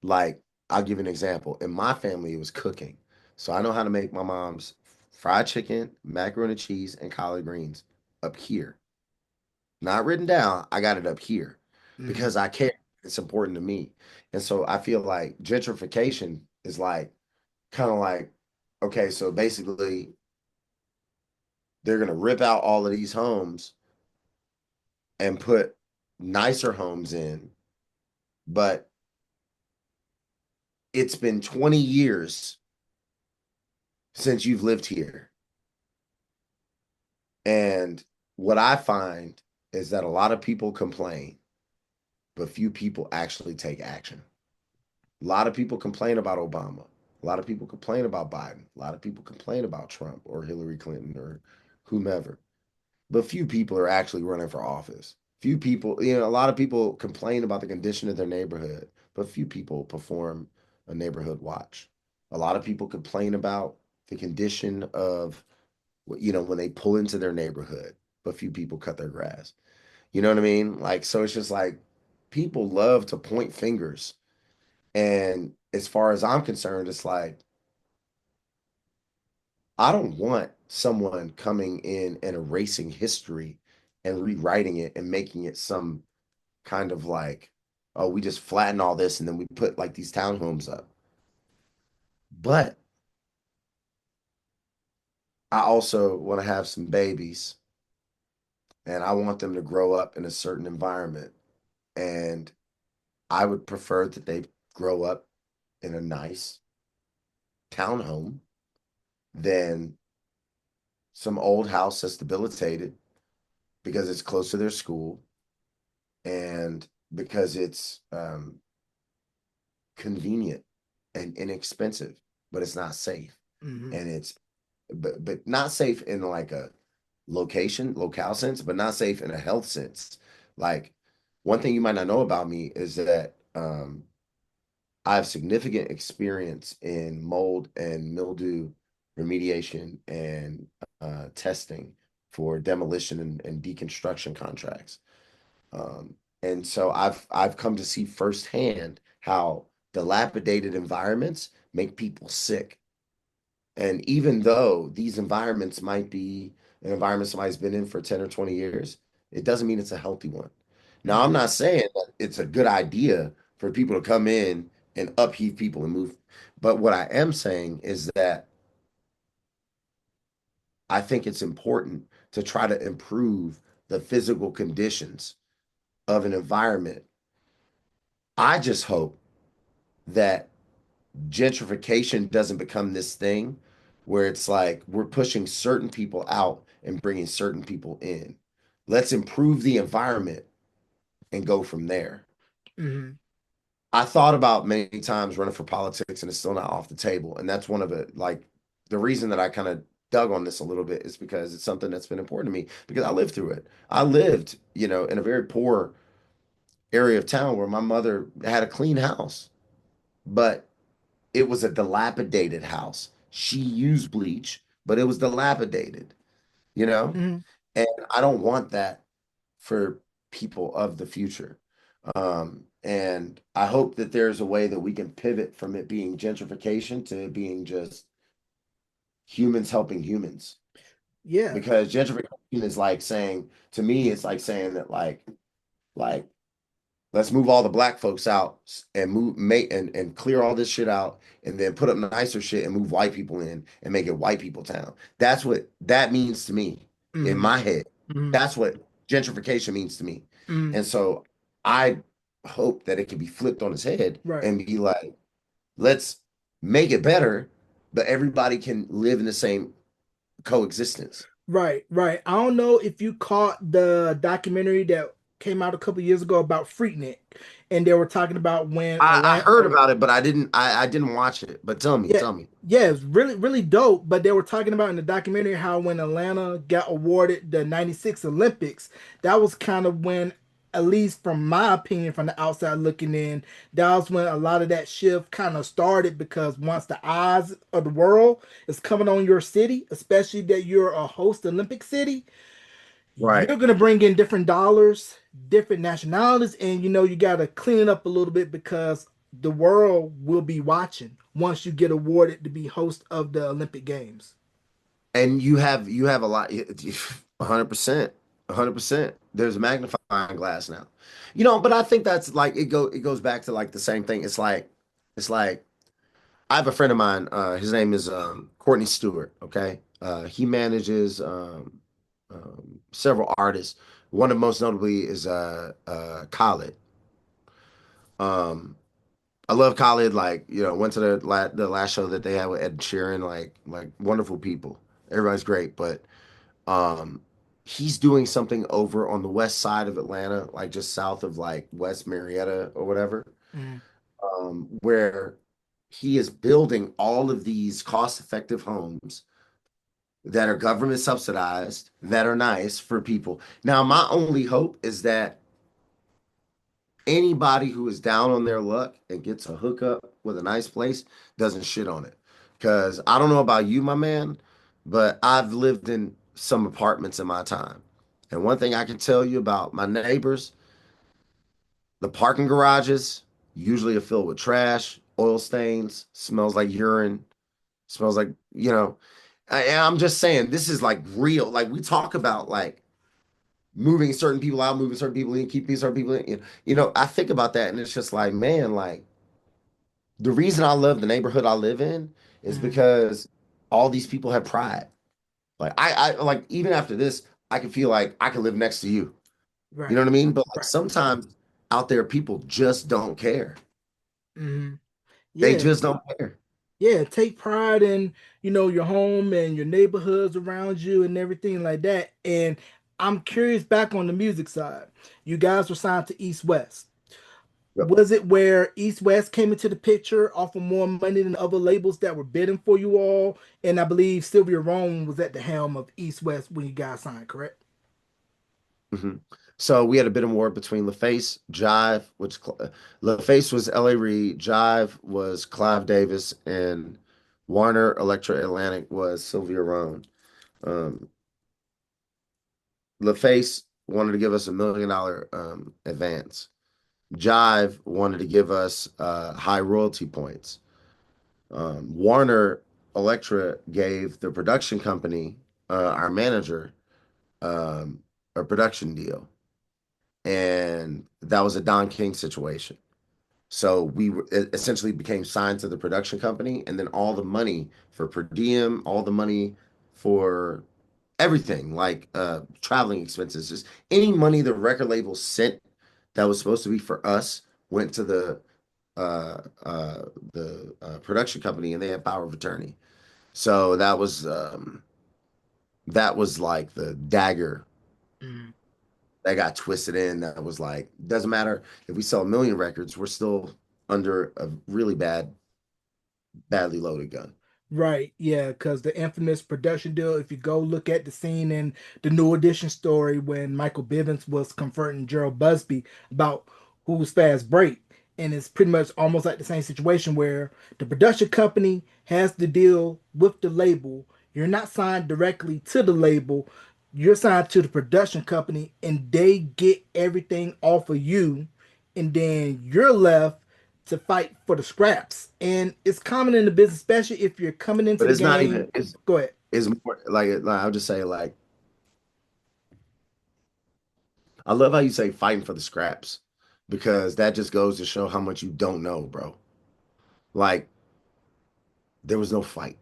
Like, I'll give you an example. In my family, it was cooking. So I know how to make my mom's fried chicken, macaroni and cheese, and collard greens up here. Not written down. I got it up here Hmm. because I care. It's important to me. And so I feel like gentrification is like kind of like, okay, so basically they're gonna rip out all of these homes and put nicer homes in, but it's been 20 years since you've lived here. And what I find is that a lot of people complain, but few people actually take action. A lot of people complain about Obama. A lot of people complain about Biden. A lot of people complain about Trump or Hillary Clinton or whomever. But few people are actually running for office. Few people, a lot of people complain about the condition of their neighborhood, but few people perform a neighborhood watch. A lot of people complain about the condition of, when they pull into their neighborhood, but few people cut their grass. You know what I mean? Like, so it's just like people love to point fingers. And as far as I'm concerned, it's like, I don't want someone coming in and erasing history and rewriting it and making it some kind of like, oh, we just flatten all this and then we put like these townhomes up. But I also want to have some babies and I want them to grow up in a certain environment. And I would prefer that they grow up in a nice townhome than some old house that's debilitated because it's close to their school and because it's convenient and inexpensive, but it's not safe. Hmm. And it's but not safe in like a locale sense, but not safe in a health sense. Like one thing you might not know about me is that I have significant experience in mold and mildew remediation and testing for demolition and deconstruction contracts. And so I've come to see firsthand how dilapidated environments make people sick. And even though these environments might be an environment somebody's been in for 10 or 20 years, it doesn't mean it's a healthy one. Now, I'm Mm-hmm. not saying that it's a good idea for people to come in and upheave people and move. But what I am saying is that I think it's important to try to improve the physical conditions of an environment. I just hope that gentrification doesn't become this thing where it's like we're pushing certain people out and bringing certain people in. Let's improve the environment and go from there. Mm-hmm. I thought about many times running for politics and it's still not off the table. And that's one of the like the reason that I kind of dug on this a little bit is because it's something that's been important to me because I lived through it. I lived, in a very poor area of town where my mother had a clean house, but it was a dilapidated house. She used bleach, but it was dilapidated, you know? Mm-hmm. And I don't want that for people of the future. And I hope that there's a way that we can pivot from it being gentrification to it being just humans helping humans. Yeah. Because gentrification is like saying, to me, it's like saying that like let's move all the black folks out and move make and clear all this shit out and then put up nicer shit and move white people in and make it white people town. That's what that means to me in Mm-hmm. my head. Mm-hmm. That's what gentrification means to me. Mm-hmm. And so I hope that it can be flipped on its head Right. and be like, let's make it better, but everybody can live in the same coexistence. Right, right. I don't know if you caught the documentary that came out a couple years ago about Freaknik, and they were talking about when I Atlanta. heard about it, but I didn't watch it. But tell me, Yeah, tell me. yeah, it's really, really dope. But they were talking about in the documentary how when Atlanta got awarded the '96 Olympics, that was kind of when, at least from my opinion, from the outside looking in, that was when a lot of that shift kind of started because once the eyes of the world is coming on your city, especially that you're a host Olympic city, Right. you're gonna bring in different dollars, different nationalities, and you gotta clean it up a little bit because the world will be watching once you get awarded to be host of the Olympic Games. And you have a lot 100%. 100%. There's a magnifying glass now. But I think that's like it goes back to like the same thing. It's like I have a friend of mine, his name is Courtney Stewart, okay? He manages several artists. One of most notably is Khaled. Um I love Khaled, like, went to the last show that they had with Ed Sheeran, like wonderful people. Everybody's great, but Um, he's doing something over on the west side of Atlanta, like just south of like West Marietta or whatever, Mm, where he is building all of these cost-effective homes that are government subsidized, that are nice for people. Now, my only hope is that anybody who is down on their luck and gets a hookup with a nice place doesn't shit on it. Because I don't know about you, my man, but I've lived in some apartments in my time. And one thing I can tell you about my neighbors, the parking garages usually are filled with trash, oil stains, smells like urine, smells like, I'm just saying, this is like real. Like we talk about like moving certain people out, moving certain people in, keeping certain people in. I think about that and it's just like, man, like the reason I love the neighborhood I live in is mm, because all these people have pride. Like I like even after this, I can feel like I can live next to you. You know right, what I mean? But like right. sometimes out there, people just don't care. Hmm. They Yeah, just don't care. yeah. Take pride in your home and your neighborhoods around you and everything like that. And I'm curious back on the music side. You guys were signed to East West. Yep. Was it where East West came into the picture, offering more money than other labels that were bidding for you all? And I believe Sylvia Rome was at the helm of East West when you guys signed, correct? hmm So we had a bit of war between LaFace, Jive, LaFace was L.A. Reid, Jive was Clive Davis, and Warner Electra Atlantic was Sylvia Rhone. Um, LaFace wanted to give us $1 million advance. Jive wanted to give us high royalty points. Warner Electra gave the production company, our manager, um, a production deal, and that was a Don King situation. So essentially became signed to the production company, and then all the money for per diem, all the money for everything, like traveling expenses, just any money the record label sent that was supposed to be for us went to uh, the production company, and they had power of attorney. So that was like the dagger Mm. that got twisted in. That was like, doesn't matter if we sell a million records, we're still under a really badly loaded gun. Right, yeah, because the infamous production deal, if you go look at the scene in the New Edition story when Michael Bivins was confronting Gerald Busby about who's fast break, and it's pretty much almost like the same situation where the production company has the deal with the label. You're not signed directly to the label, you're signed to the production company, and they get everything off of you, and then you're left to fight for the scraps. And it's common in the business, especially if you're coming into But the it's not game. even Go ahead. it's more like I'll just say like I love how you say fighting for the scraps because that just goes to show how much you don't know, bro. Like there was no fight.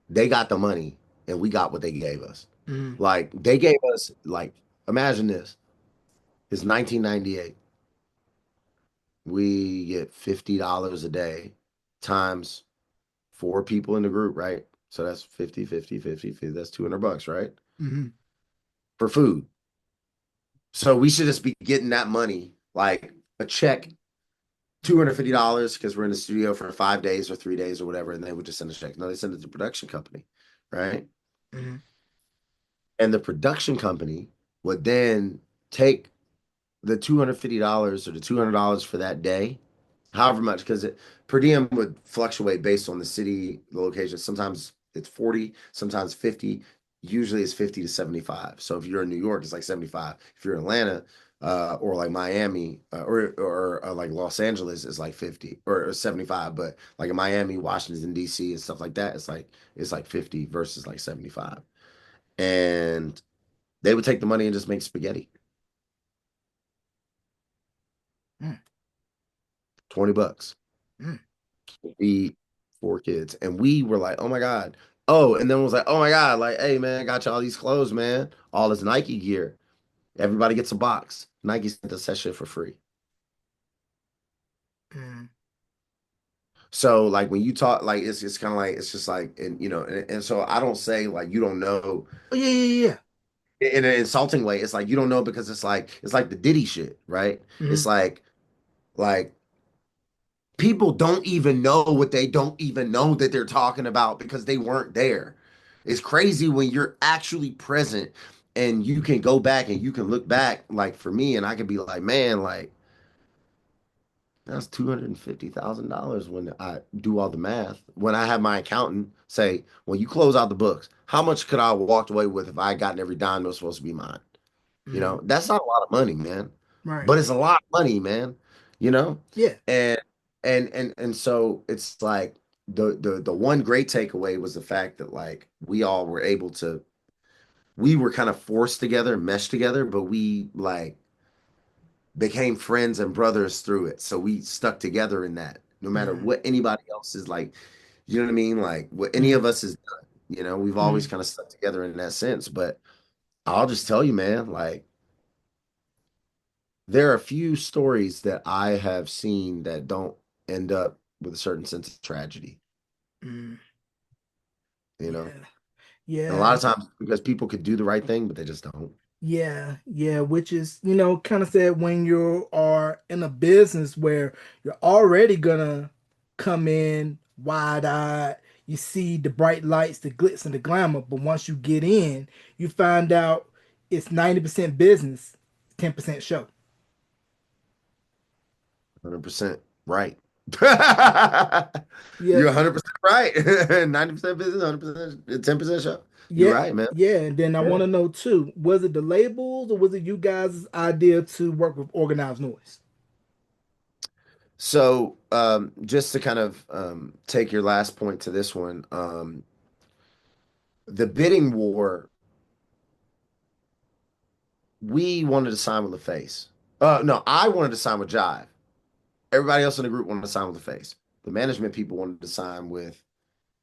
They got the money and we got what they gave us. Mm, Like they gave us like imagine this. It's 1998. We get $50 a day times four people in the group, right? So that's 50, 50, 50, 50. That's $200, right? mm, For food. So we should just be getting that money, like a check, $250 because we're in the studio for 5 days or 3 days or whatever, and they would just send a check. No, they send it to the production company, right? mm, And the production company would then take the $250 or the $200 for that day, however much, because per diem would fluctuate based on the city, the location. Sometimes it's 40, sometimes 50. Usually it's 50 to 75. So if you're in New York, it's like 75. If you're in Atlanta, or like Miami, or like Los Angeles, it's like 50 or 75. But like in Miami, Washington D.C. and stuff like that, it's like 50 versus like 75. And they would take the money and just make spaghetti, mm, 20 bucks. mm, Feed four kids. And we were like, oh my God. Oh, and then was like, oh my God, like, hey man, I got you all these clothes, man. All this Nike gear. Everybody gets a box. Nike sent us that shit for free. mm. So like when you talk, like it's kind of like it's just like and so I don't say like you don't know Oh yeah, yeah, yeah. in an insulting way. It's like you don't know because it's like the Diddy shit, right? It's Mm, like people don't even know what they don't even know that they're talking about because they weren't there. It's crazy when you're actually present and you can go back and you can look back, like for me, and I can be like, man, like that's $250,000 when I do all the math. When I have my accountant say, when you close out the books, how much could I have walked away with if I had gotten every dime that was supposed to be mine? mm. That's not a lot of money, man. Right. But it's a lot of money, man. You know? Yeah. And and so it's like the one great takeaway was the fact that like we all were able to we were kind of forced together, meshed together, but we like became friends and brothers through it. So we stuck together in that. No matter Mm, what anybody else is like, you know what I mean? Like what any mm, of us is done, we've always mm, kind of stuck together in that sense. But I'll just tell you, man, like there are a few stories that I have seen that don't end up with a certain sense of tragedy, mm. you know? Yeah. And a lot Yeah. of times because people could do the right thing, but they just don't. Yeah, yeah, which is, kind of said when you are in a business where you're already gonna come in wide-eyed, you see the bright lights, the glitz and the glamour, but once you get in, you find out it's 90% business, 10% show. 100% right. Yeah, You're 100% right. 90% business, 100%, 10% show. You're yeah, right, man. yeah. And then I Yeah. want to know too, was it the labels or was it you guys' idea to work with organized noise? So, just to kind of take your last point to this one, the bidding war, we wanted to sign with LaFace. No, I wanted to sign with Jive. Everybody else in the group wanted to sign with LaFace. The management people wanted to sign with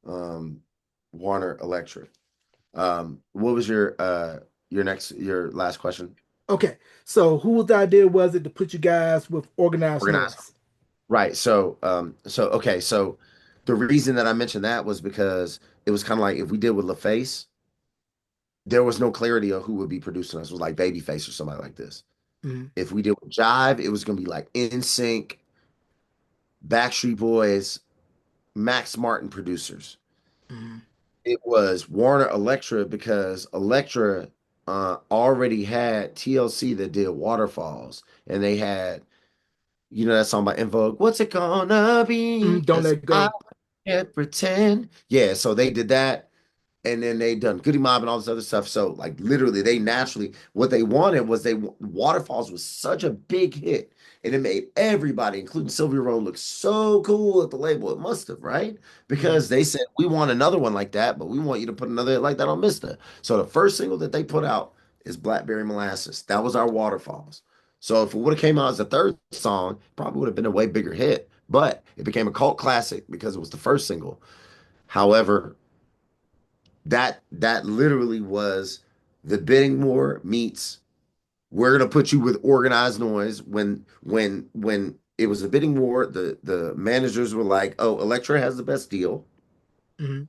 um, Warner Electric. What was your last question? Okay, so whose idea was it to put you guys with organized Organized. noise? Right. So okay, so the reason that I mentioned that was because it was kind of like if we did with LaFace, there was no clarity of who would be producing us. It was like Babyface or somebody like this. Mm-hmm, If we did with Jive, it was gonna be like NSYNC, Backstreet Boys, Max Martin producers. mm-hmm, It was Warner Electra because Electra already had TLC that did Waterfalls, and they had that song by Invoke. What's it gonna be? Don't let Because it I go. can't pretend. Yeah, so they did that, and then they done Goody Mob and all this other stuff. So like literally, they naturally what they wanted was Waterfalls was such a big hit, and it made everybody, including Sylvia Rhone, look so cool at the label. It must have, right? Mm-hmm, Because they said we want another one like that, but we want you to put another hit like that on Mister. So the first single that they put out is Blackberry Molasses. That was our Waterfalls. So if it would have came out as a third song, probably would have been a way bigger hit. But it became a cult classic because it was the first single. However, that literally was the bidding war meets we're gonna put you with organized noise. When it was a bidding war, the managers were like, "Oh, Elektra has the best deal. mm-hmm.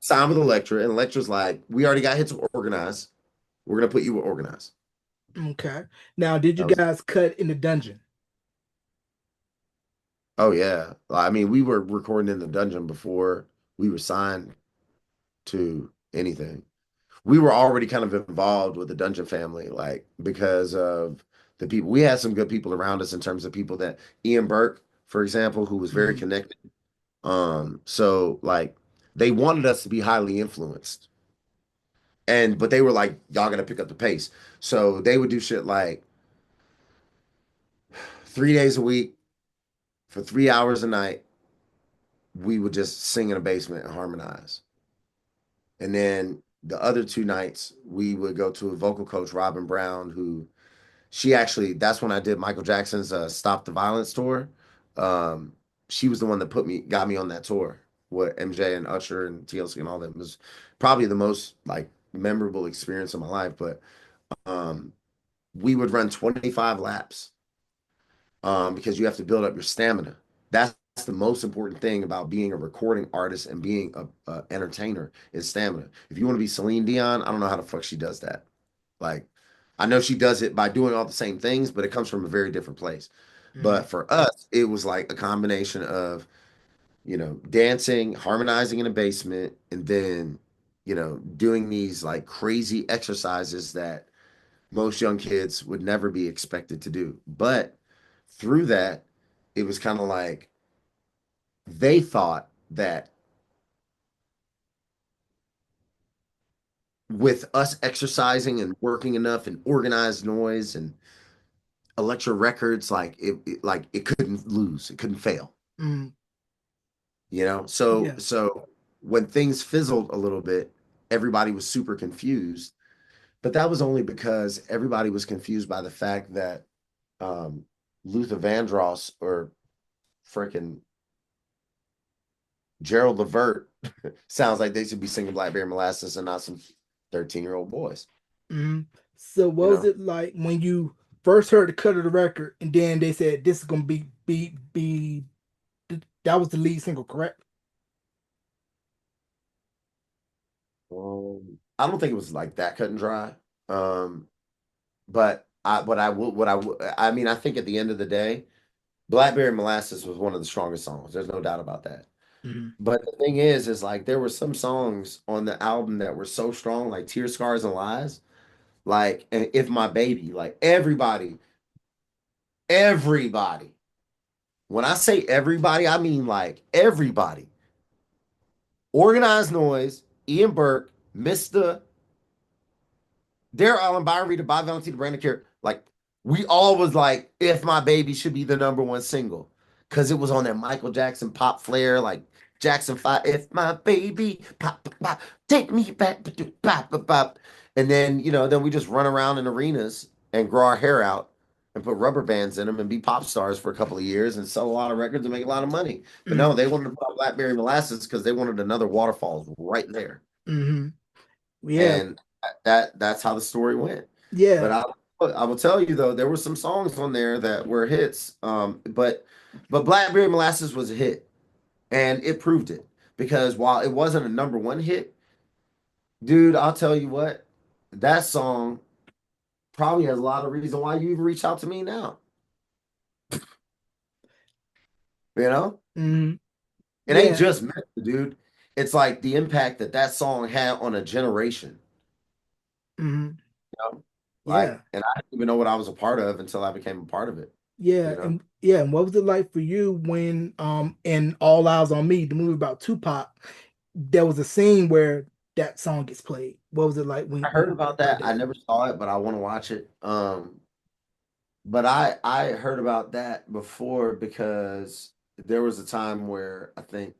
Sign with Elektra," and Elektra's like, "We already got hits with organized. We're gonna put you with organized." Okay. Now, did you That was guys cut in the dungeon? Oh yeah. I mean, we were recording in the dungeon before we were signed to anything. We were already kind of involved with the Dungeon family, like because of the people. We had some good people around us in terms of people that Ian Burke, for example, who was very Mm-hmm, connected. So like they wanted us to be highly influenced. But they were like, y'all gotta pick up the pace. So they would do shit like 3 days a week for 3 hours a night. We would just sing in a basement and harmonize. And then the other 2 nights, we would go to a vocal coach, Robin Brown, who she actually, that's when I did Michael Jackson's Stop the Violence tour. Um, she was the one that got me on that tour with MJ and Usher and TLC and all that. It was probably the most like memorable experience of my life. But um, we would run 25 laps because you have to build up your stamina. That's the most important thing about being a recording artist and being a entertainer is stamina. If you want to be Celine Dion, I don't know how the fuck she does that. Like, I know she does it by doing all the same things, but it comes from a very different place. mm-hmm, But for us, it was like a combination of, dancing, harmonizing in a basement, and then, doing these like crazy exercises that most young kids would never be expected to do. But through that, it was kind of like they thought that with us exercising and working enough and organized noise and Electra Records, like it couldn't lose, it couldn't fail, mm-hmm. you know. So Yeah. so when things fizzled a little bit, everybody was super confused, but that was only because everybody was confused by the fact that um, Luther Vandross or freaking Gerald Levert sounds like they should be singing Blackberry Molasses and not some 13-year-old boys, Mm-hmm. So, you what was know. it like when you first heard the cut of the record, and then they said this is gonna be that was the lead single, correct? I don't think it was like that cut and dry. Um, but I mean, I think at the end of the day, Blackberry Molasses was one of the strongest songs. There's no doubt about that. Mm-hmm. But the thing is like there were some songs on the album that were so strong, like Tear Scars and Lies, like and If My Baby, like everybody When I say everybody, I mean like everybody. Organized Noise, Ian Burke, Mr. Daryl Allen, Byron Reed, Bob Valentina, Brandon Carey, like we all was like, if my baby should be the number one single, because it was on that Michael Jackson pop flair, like Jackson 5, if my baby pop, pop, pop, take me back, pop, pop, pop. And then, then we just run around in arenas and grow our hair out and put rubber bands in them and be pop stars for a couple of years and sell a lot of records and make a lot of money. But no, Mm, they wanted to put out Blackberry Molasses because they wanted another waterfalls right there. hmm. Yeah, And that's how the story went. But yeah. I will tell you though, there were some songs on there that were hits. But Blackberry Molasses was a hit, and it proved it because while it wasn't a number one hit, dude, I'll tell you what, that song probably has a lot of reason why you even reach out to me now. You know, Mm, it ain't yeah. just me, dude. It's like the impact that that song had on a generation. Mm, You know? Like, yeah. and I didn't even know what I was a part of until I became a part of it. Yeah, You know. and yeah, and what was it like for you when in All Eyes on Me, the movie about Tupac, there was a scene where that song gets played. What was it like I when heard you about heard that. I that? never saw it, but I want to watch it. But I heard about that before because there was a time where I think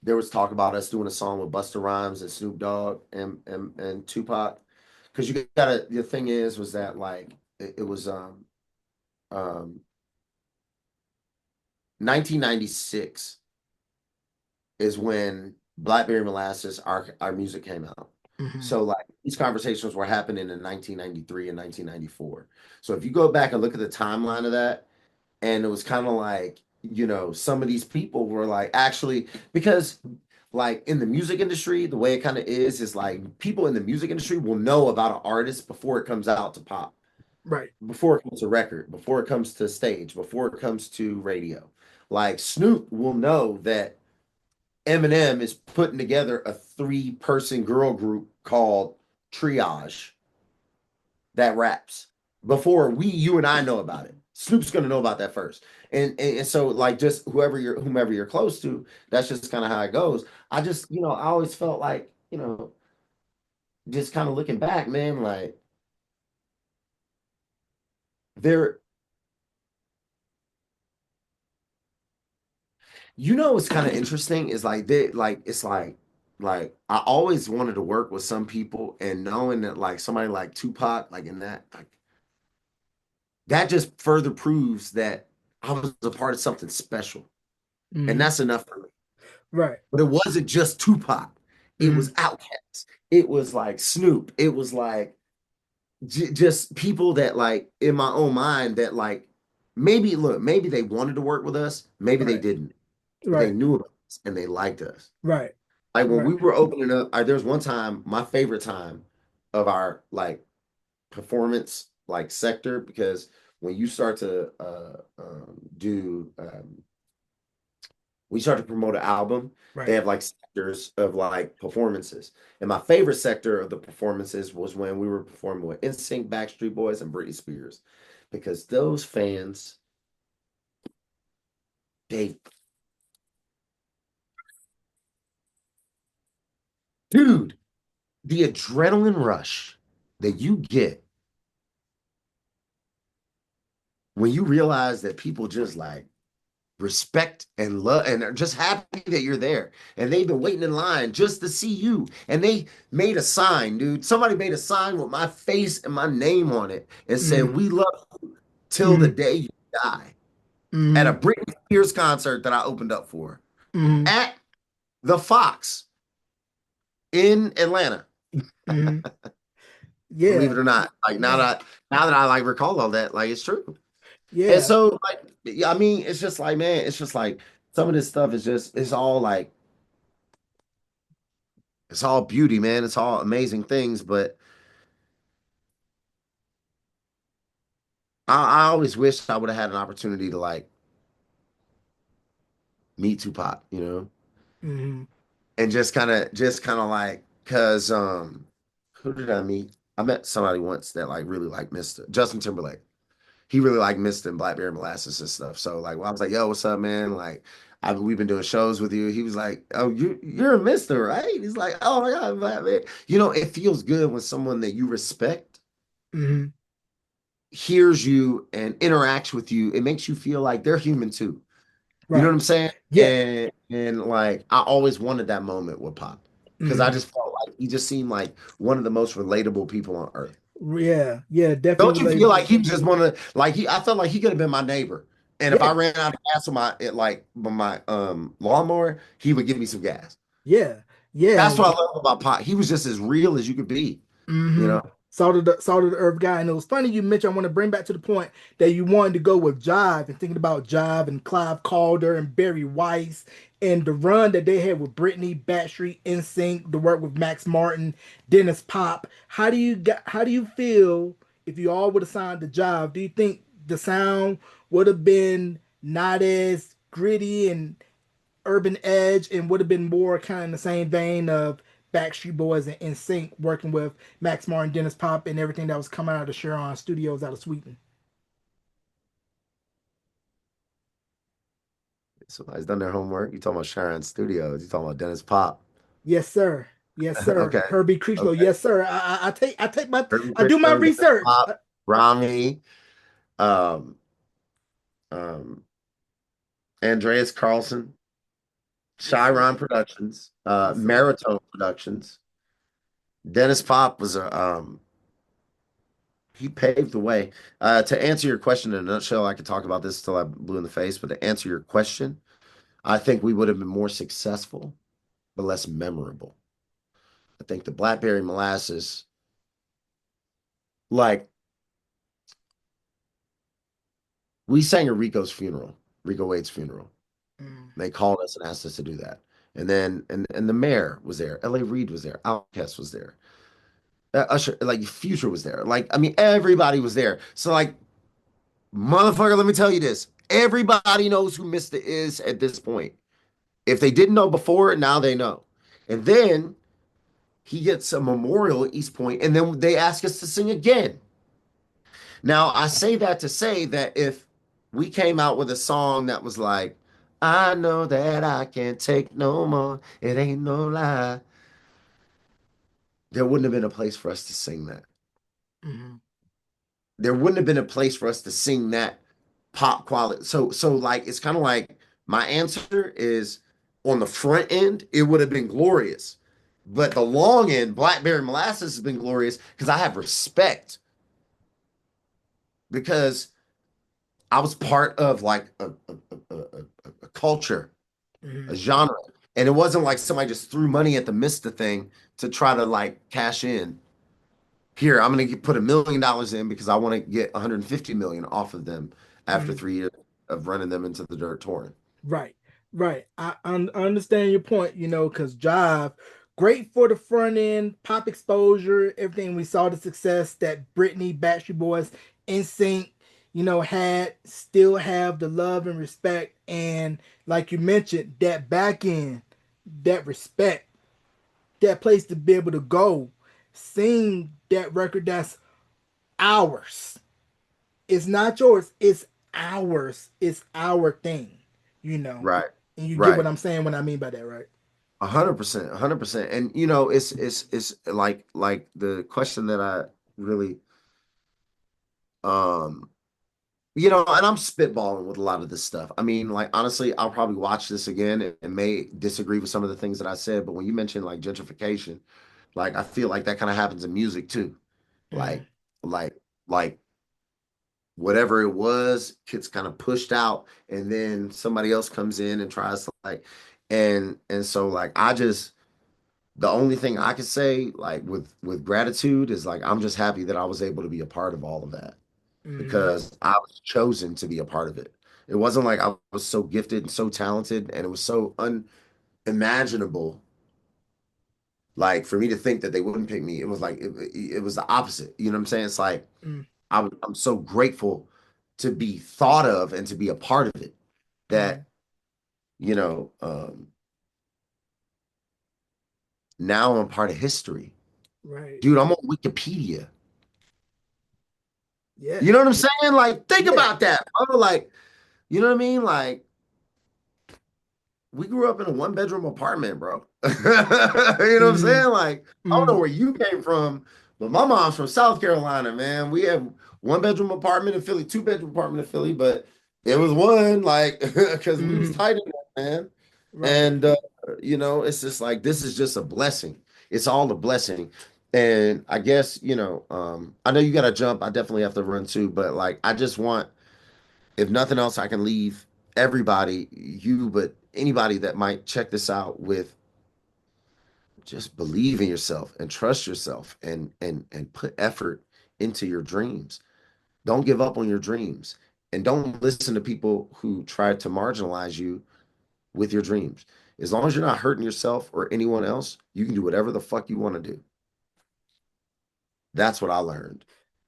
there was talk about us doing a song with Busta Rhymes and Snoop Dogg and Tupac. Because you gotta the thing is was that like it was um 1996 is when Blackberry Molasses, our music came out. Hmm. So like these conversations were happening in 1993 and 1994. So if you go back and look at the timeline of that, and it was kind of like, some of these people were like actually because like in the music industry, the way it kind of is like people in the music industry will know about an artist before it comes out to pop, Right. before it comes to record, before it comes to stage, before it comes to radio. Like Snoop will know that Eminem is putting together a three-person girl group called Triage that raps before you and I know about it. Snoop's gonna know about that first. And so like just whomever you're close to, that's just kind of how it goes. I just, I always felt like, just kind of looking back, man, like there, what's kind of interesting is like they like it's like I always wanted to work with some people and knowing that like somebody like Tupac, like in that like that just further proves that I was a part of something special. And Hmm. that's enough for me. Right. But it wasn't just Tupac. It Hmm. was Outkast. It was like Snoop. It was like just people that like in my own mind that like maybe they wanted to work with us, maybe they Right. didn't, but they Right. knew about us and they liked us. Right. Like when Right. we were opening up, there was one time, my favorite time of our like performance like sector because when you start to do we started to promote an album. They Right. have like sectors of like performances. And my favorite sector of the performances was when we were performing with NSYNC, Backstreet Boys, and Britney Spears. Because those fans, they, dude, the adrenaline rush that you get when you realize that people just like respect and love and are just happy that you're there. And they've been waiting in line just to see you. And they made a sign, dude. Somebody made a sign with my face and my name on it and said, Hmm. "We love you till the Hmm. day you die." At a Hmm. Britney Spears concert that I opened up for Hmm. at the Fox in Atlanta. Hmm. Believe it Yeah. or not. Like Yeah. now that I like recall all that, like it's true. And Yeah. so like yeah, I mean, it's just like, man, it's just like some of this stuff is just it's all like it's all beauty, man. It's all amazing things, but I always wish I would have had an opportunity to like meet Tupac, Hmm. and just kind of like, cause who did I meet? I met somebody once that like really like Mr. Justin Timberlake. he really like missed and Blackberry Molasses and stuff. So like, well, I was like, yo, what's up, man? Like, we've been doing shows with you. He was like, oh, you're a Mister, right? He's like, oh my God, Blackberry. You know, it feels good when someone that you respect Hmm. hears you and interacts with you. It makes you feel like they're human too. You know what Right. I'm saying? Yeah. And like I always wanted that moment with Pop because I Hmm. just felt like he just seemed like one of the most relatable people on earth. Yeah. Yeah. Don't Definitely you feel like relatable. he was just one of like he? I felt like he could have been my neighbor, and if I Yeah. ran out of gas on my lawnmower, he would give me some gas. Yeah. Yeah. That's what I love about Pop. He was just as real as you could be, you Hmm. know. Salt of the earth guy. And it was funny you mentioned, I want to bring back to the point that you wanted to go with Jive and thinking about Jive and Clive Calder and Barry Weiss and the run that they had with Britney, Backstreet, NSYNC, the work with Max Martin, Dennis Pop. How do you feel if you all would have signed the Jive? Do you think the sound would have been not as gritty and Urban Edge and would have been more kind of in the same vein of Backstreet Boys and NSYNC working with Max Martin, Dennis Pop, and everything that was coming out of Sharon Studios out of Sweden? Somebody's done their homework. You talking about Sharon Studios? You talking about Dennis Pop? Yes, sir. Yes, sir. Okay, Herbie Creechlow. okay. Yes, sir. I take my Urban I do my Crypto, Dennis research. Pop, Rami, um, um, Andreas Carlson. Yes, sir. Chiron Productions, Yes, sir. Maritone Productions. Dennis Pop was a he paved the way. To answer your question in a nutshell, I could talk about this till I blew in the face, but to answer your question, I think we would have been more successful, but less memorable. I think the Blackberry Molasses, like we sang at Rico's funeral, Rico Wade's funeral. Mm, They called us and asked us to do that. And then and the mayor was there, L.A. Reid was there, Outkast was there. Usher, like Future was there. Like, I mean, everybody was there. So, like, motherfucker, let me tell you this. Everybody knows who Mr. is at this point. If they didn't know before, now they know. And then he gets a memorial at East Point, and then they ask us to sing again. Now, I say that to say that if we came out with a song that was like, I know that I can't take no more, it ain't no lie, there wouldn't have been a place for us to sing that. mhm, There wouldn't have been a place for us to sing that pop quality. So like it's kind of like my answer is on the front end, it would have been glorious. But the long end, Blackberry Molasses has been glorious because I have respect because I was part of like a culture, a mhm, genre. And it wasn't like somebody just threw money at the Mista thing to try to like cash in. Here, I'm going to put $1 million in because I want to get 150 million off of them after mhm. 3 years of running them into the dirt touring. Right, right. I understand your point, because Jive, great for the front end, pop exposure, everything. We saw the success that Britney, Backstreet Boys, NSYNC, had, still have the love and respect. And like you mentioned, that back end, that respect, that place to be able to go, sing that record that's ours. It's not yours, it's ours. It's our thing, you know. Right. And you get what Right. I'm saying when I mean by that, right? 100%, 100%. And it's like the question that I really um and I'm spitballing with a lot of this stuff. I mean, like honestly, I'll probably watch this again and may disagree with some of the things that I said, but when you mention like gentrification, like I feel like that kind of happens in music too. Mm, Like like like whatever it was gets kind of pushed out and then somebody else comes in and tries to like and so like I just the only thing I could say like with gratitude is like I'm just happy that I was able to be a part of all of that mm, because I was chosen to be a part of it. It wasn't like I was so gifted and so talented and it was so unimaginable like for me to think that they wouldn't pick me. It was like it was the opposite. You know what I'm saying? It's like mm, I'm so grateful to be thought of and to be a part of it mm, that you know um now I'm a part of history. right. Dude, I'm on Wikipedia. Yeah. You know what I'm saying? Like, think Yeah. about that, bro. Like, you know what I mean? Like, we grew up in a one bedroom apartment, bro. You know what I'm Mm-hmm. saying? Like, I don't Mm-hmm. know where you came from, but my mom's from South Carolina, man. We have one bedroom apartment in Philly, two bedroom apartment in Philly, but it was one, like, because we was Mm-hmm. tight in that, man. Right. And it's just like this is just a blessing. It's all a blessing. And I guess, I know you gotta jump. I definitely have to run too, but like I just want, if nothing else, I can leave everybody, you, but anybody that might check this out with just believe in yourself and trust yourself and put effort into your dreams. Don't give up on your dreams. And don't listen to people who try to marginalize you with your dreams. As long as you're not hurting yourself or anyone else, you can do whatever the fuck you want to do. That's what I learned.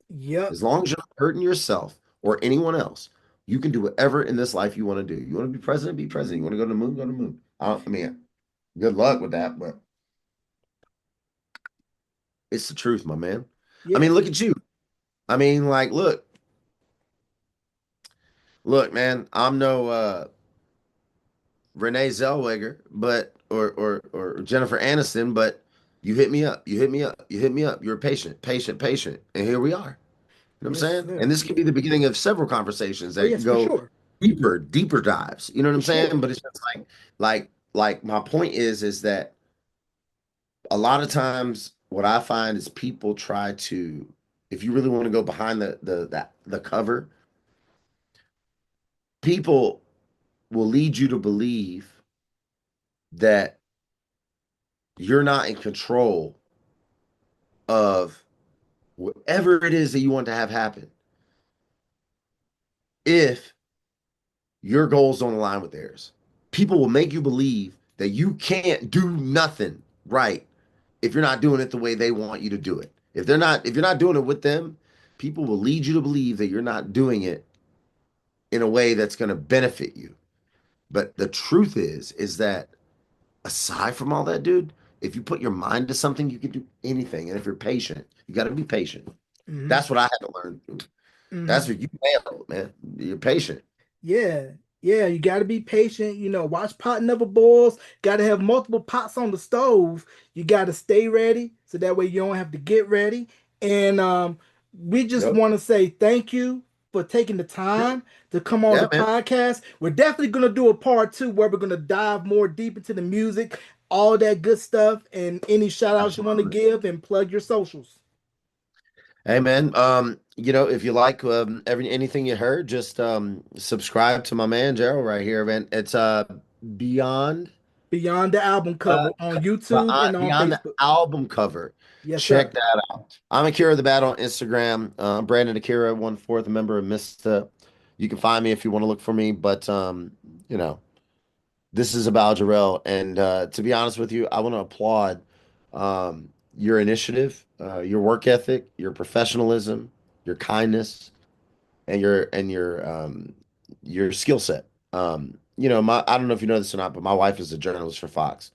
Yep. As long as you're not hurting yourself or anyone else, you can do whatever in this life you want to do. You want to be president, be president. You want to go to the moon, go to the moon. I mean, good luck with that, but it's the truth, my man. I Yeah. mean, look at you. I mean, like, look, man. I'm no Renee Zellweger, but or Jennifer Aniston, but you hit me up. You hit me up. You hit me up. You're patient, patient, patient, and here we are. You know what I'm Yes, saying? And sir. this could be the beginning of several conversations Oh, that yes, can for go sure. deeper, deeper dives. You know what For I'm saying? sure. But it's just like my point is that a lot of times what I find is people try to, if you really want to go behind the cover, people will lead you to believe that you're not in control of whatever it is that you want to have happen if your goals don't align with theirs. People will make you believe that you can't do nothing right if you're not doing it the way they want you to do it. If you're not doing it with them, people will lead you to believe that you're not doing it in a way that's going to benefit you. But the truth is that aside from all that, dude, if you put your mind to something, you can do anything. And if you're patient, you got to be patient. Mm-hmm. That's what I had to learn. That's Mm-hmm. what you nailed, man. You're patient. Yeah, yeah, you got to be patient. Watch pot never boils. Got to have multiple pots on the stove. You got to stay ready so that way you don't have to get ready. And we just Yep. want to say thank you for taking the time to come on the Yeah, man. podcast. We're definitely going to do a part two where we're going to dive more deep into the music, all that good stuff, and any shout outs you want to Absolutely. give and plug your socials. Hey man, if you like anything you heard, just subscribe to my man Gerald right here, man. It's Beyond Beyond the album cover on YouTube and on Beyond the Facebook. album cover. Yes, Check sir. that out. I'm Akira the Bat on Instagram. Brandon Akira, 1/4 member of Mista. You can find me if you want to look for me, but you know, this is about Jarrell. And to be honest with you, I want to applaud your initiative, your work ethic, your professionalism, your kindness, and your skill set. My I don't know if you know this or not, but my wife is a journalist for Fox.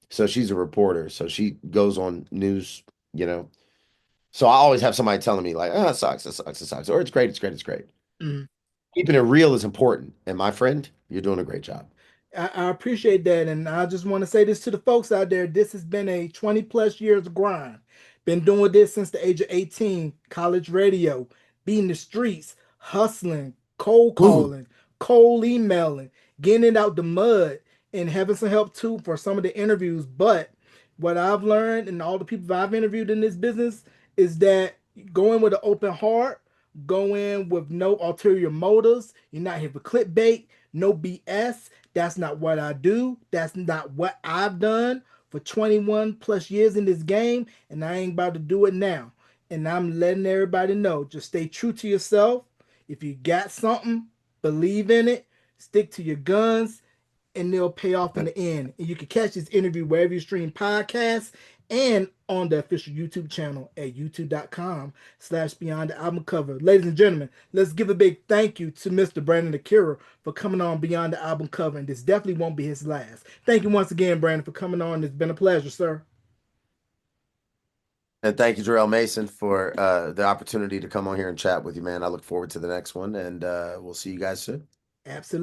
So she's a reporter. So she goes on news, you know. So I always have somebody telling me like, it sucks, it sucks, it sucks, or it's great, it's great, it's great. Mhm. Keeping it real is important. And my friend, you're doing a great job. I appreciate that. And I just want to say this to the folks out there. This has been a 20 plus years of grind. Been doing this since the age of 18, college radio, beating the streets, hustling, cold Ooh, calling, cold emailing, getting it out the mud, and having some help too for some of the interviews. But what I've learned and all the people I've interviewed in this business is that going with an open heart, going with no ulterior motives, you're not here for clickbait, no BS. That's not what I do. That's not what I've done for 21 plus years in this game, and I ain't about to do it now. And I'm letting everybody know, just stay true to yourself. If you got something, believe in it, stick to your guns, and they'll pay off in the end. And you can catch this interview wherever you stream podcasts and on the official YouTube channel at youtube.com/beyond the album cover. Ladies and gentlemen, let's give a big thank you to Mr. Brandon Akira for coming on Beyond the Album cover. And this definitely won't be his last. Thank you once again, Brandon, for coming on. It's been a pleasure, sir. And thank you, Jarrell Mason, for the opportunity to come on here and chat with you, man. I look forward to the next one, and we'll see you guys soon. Absolutely.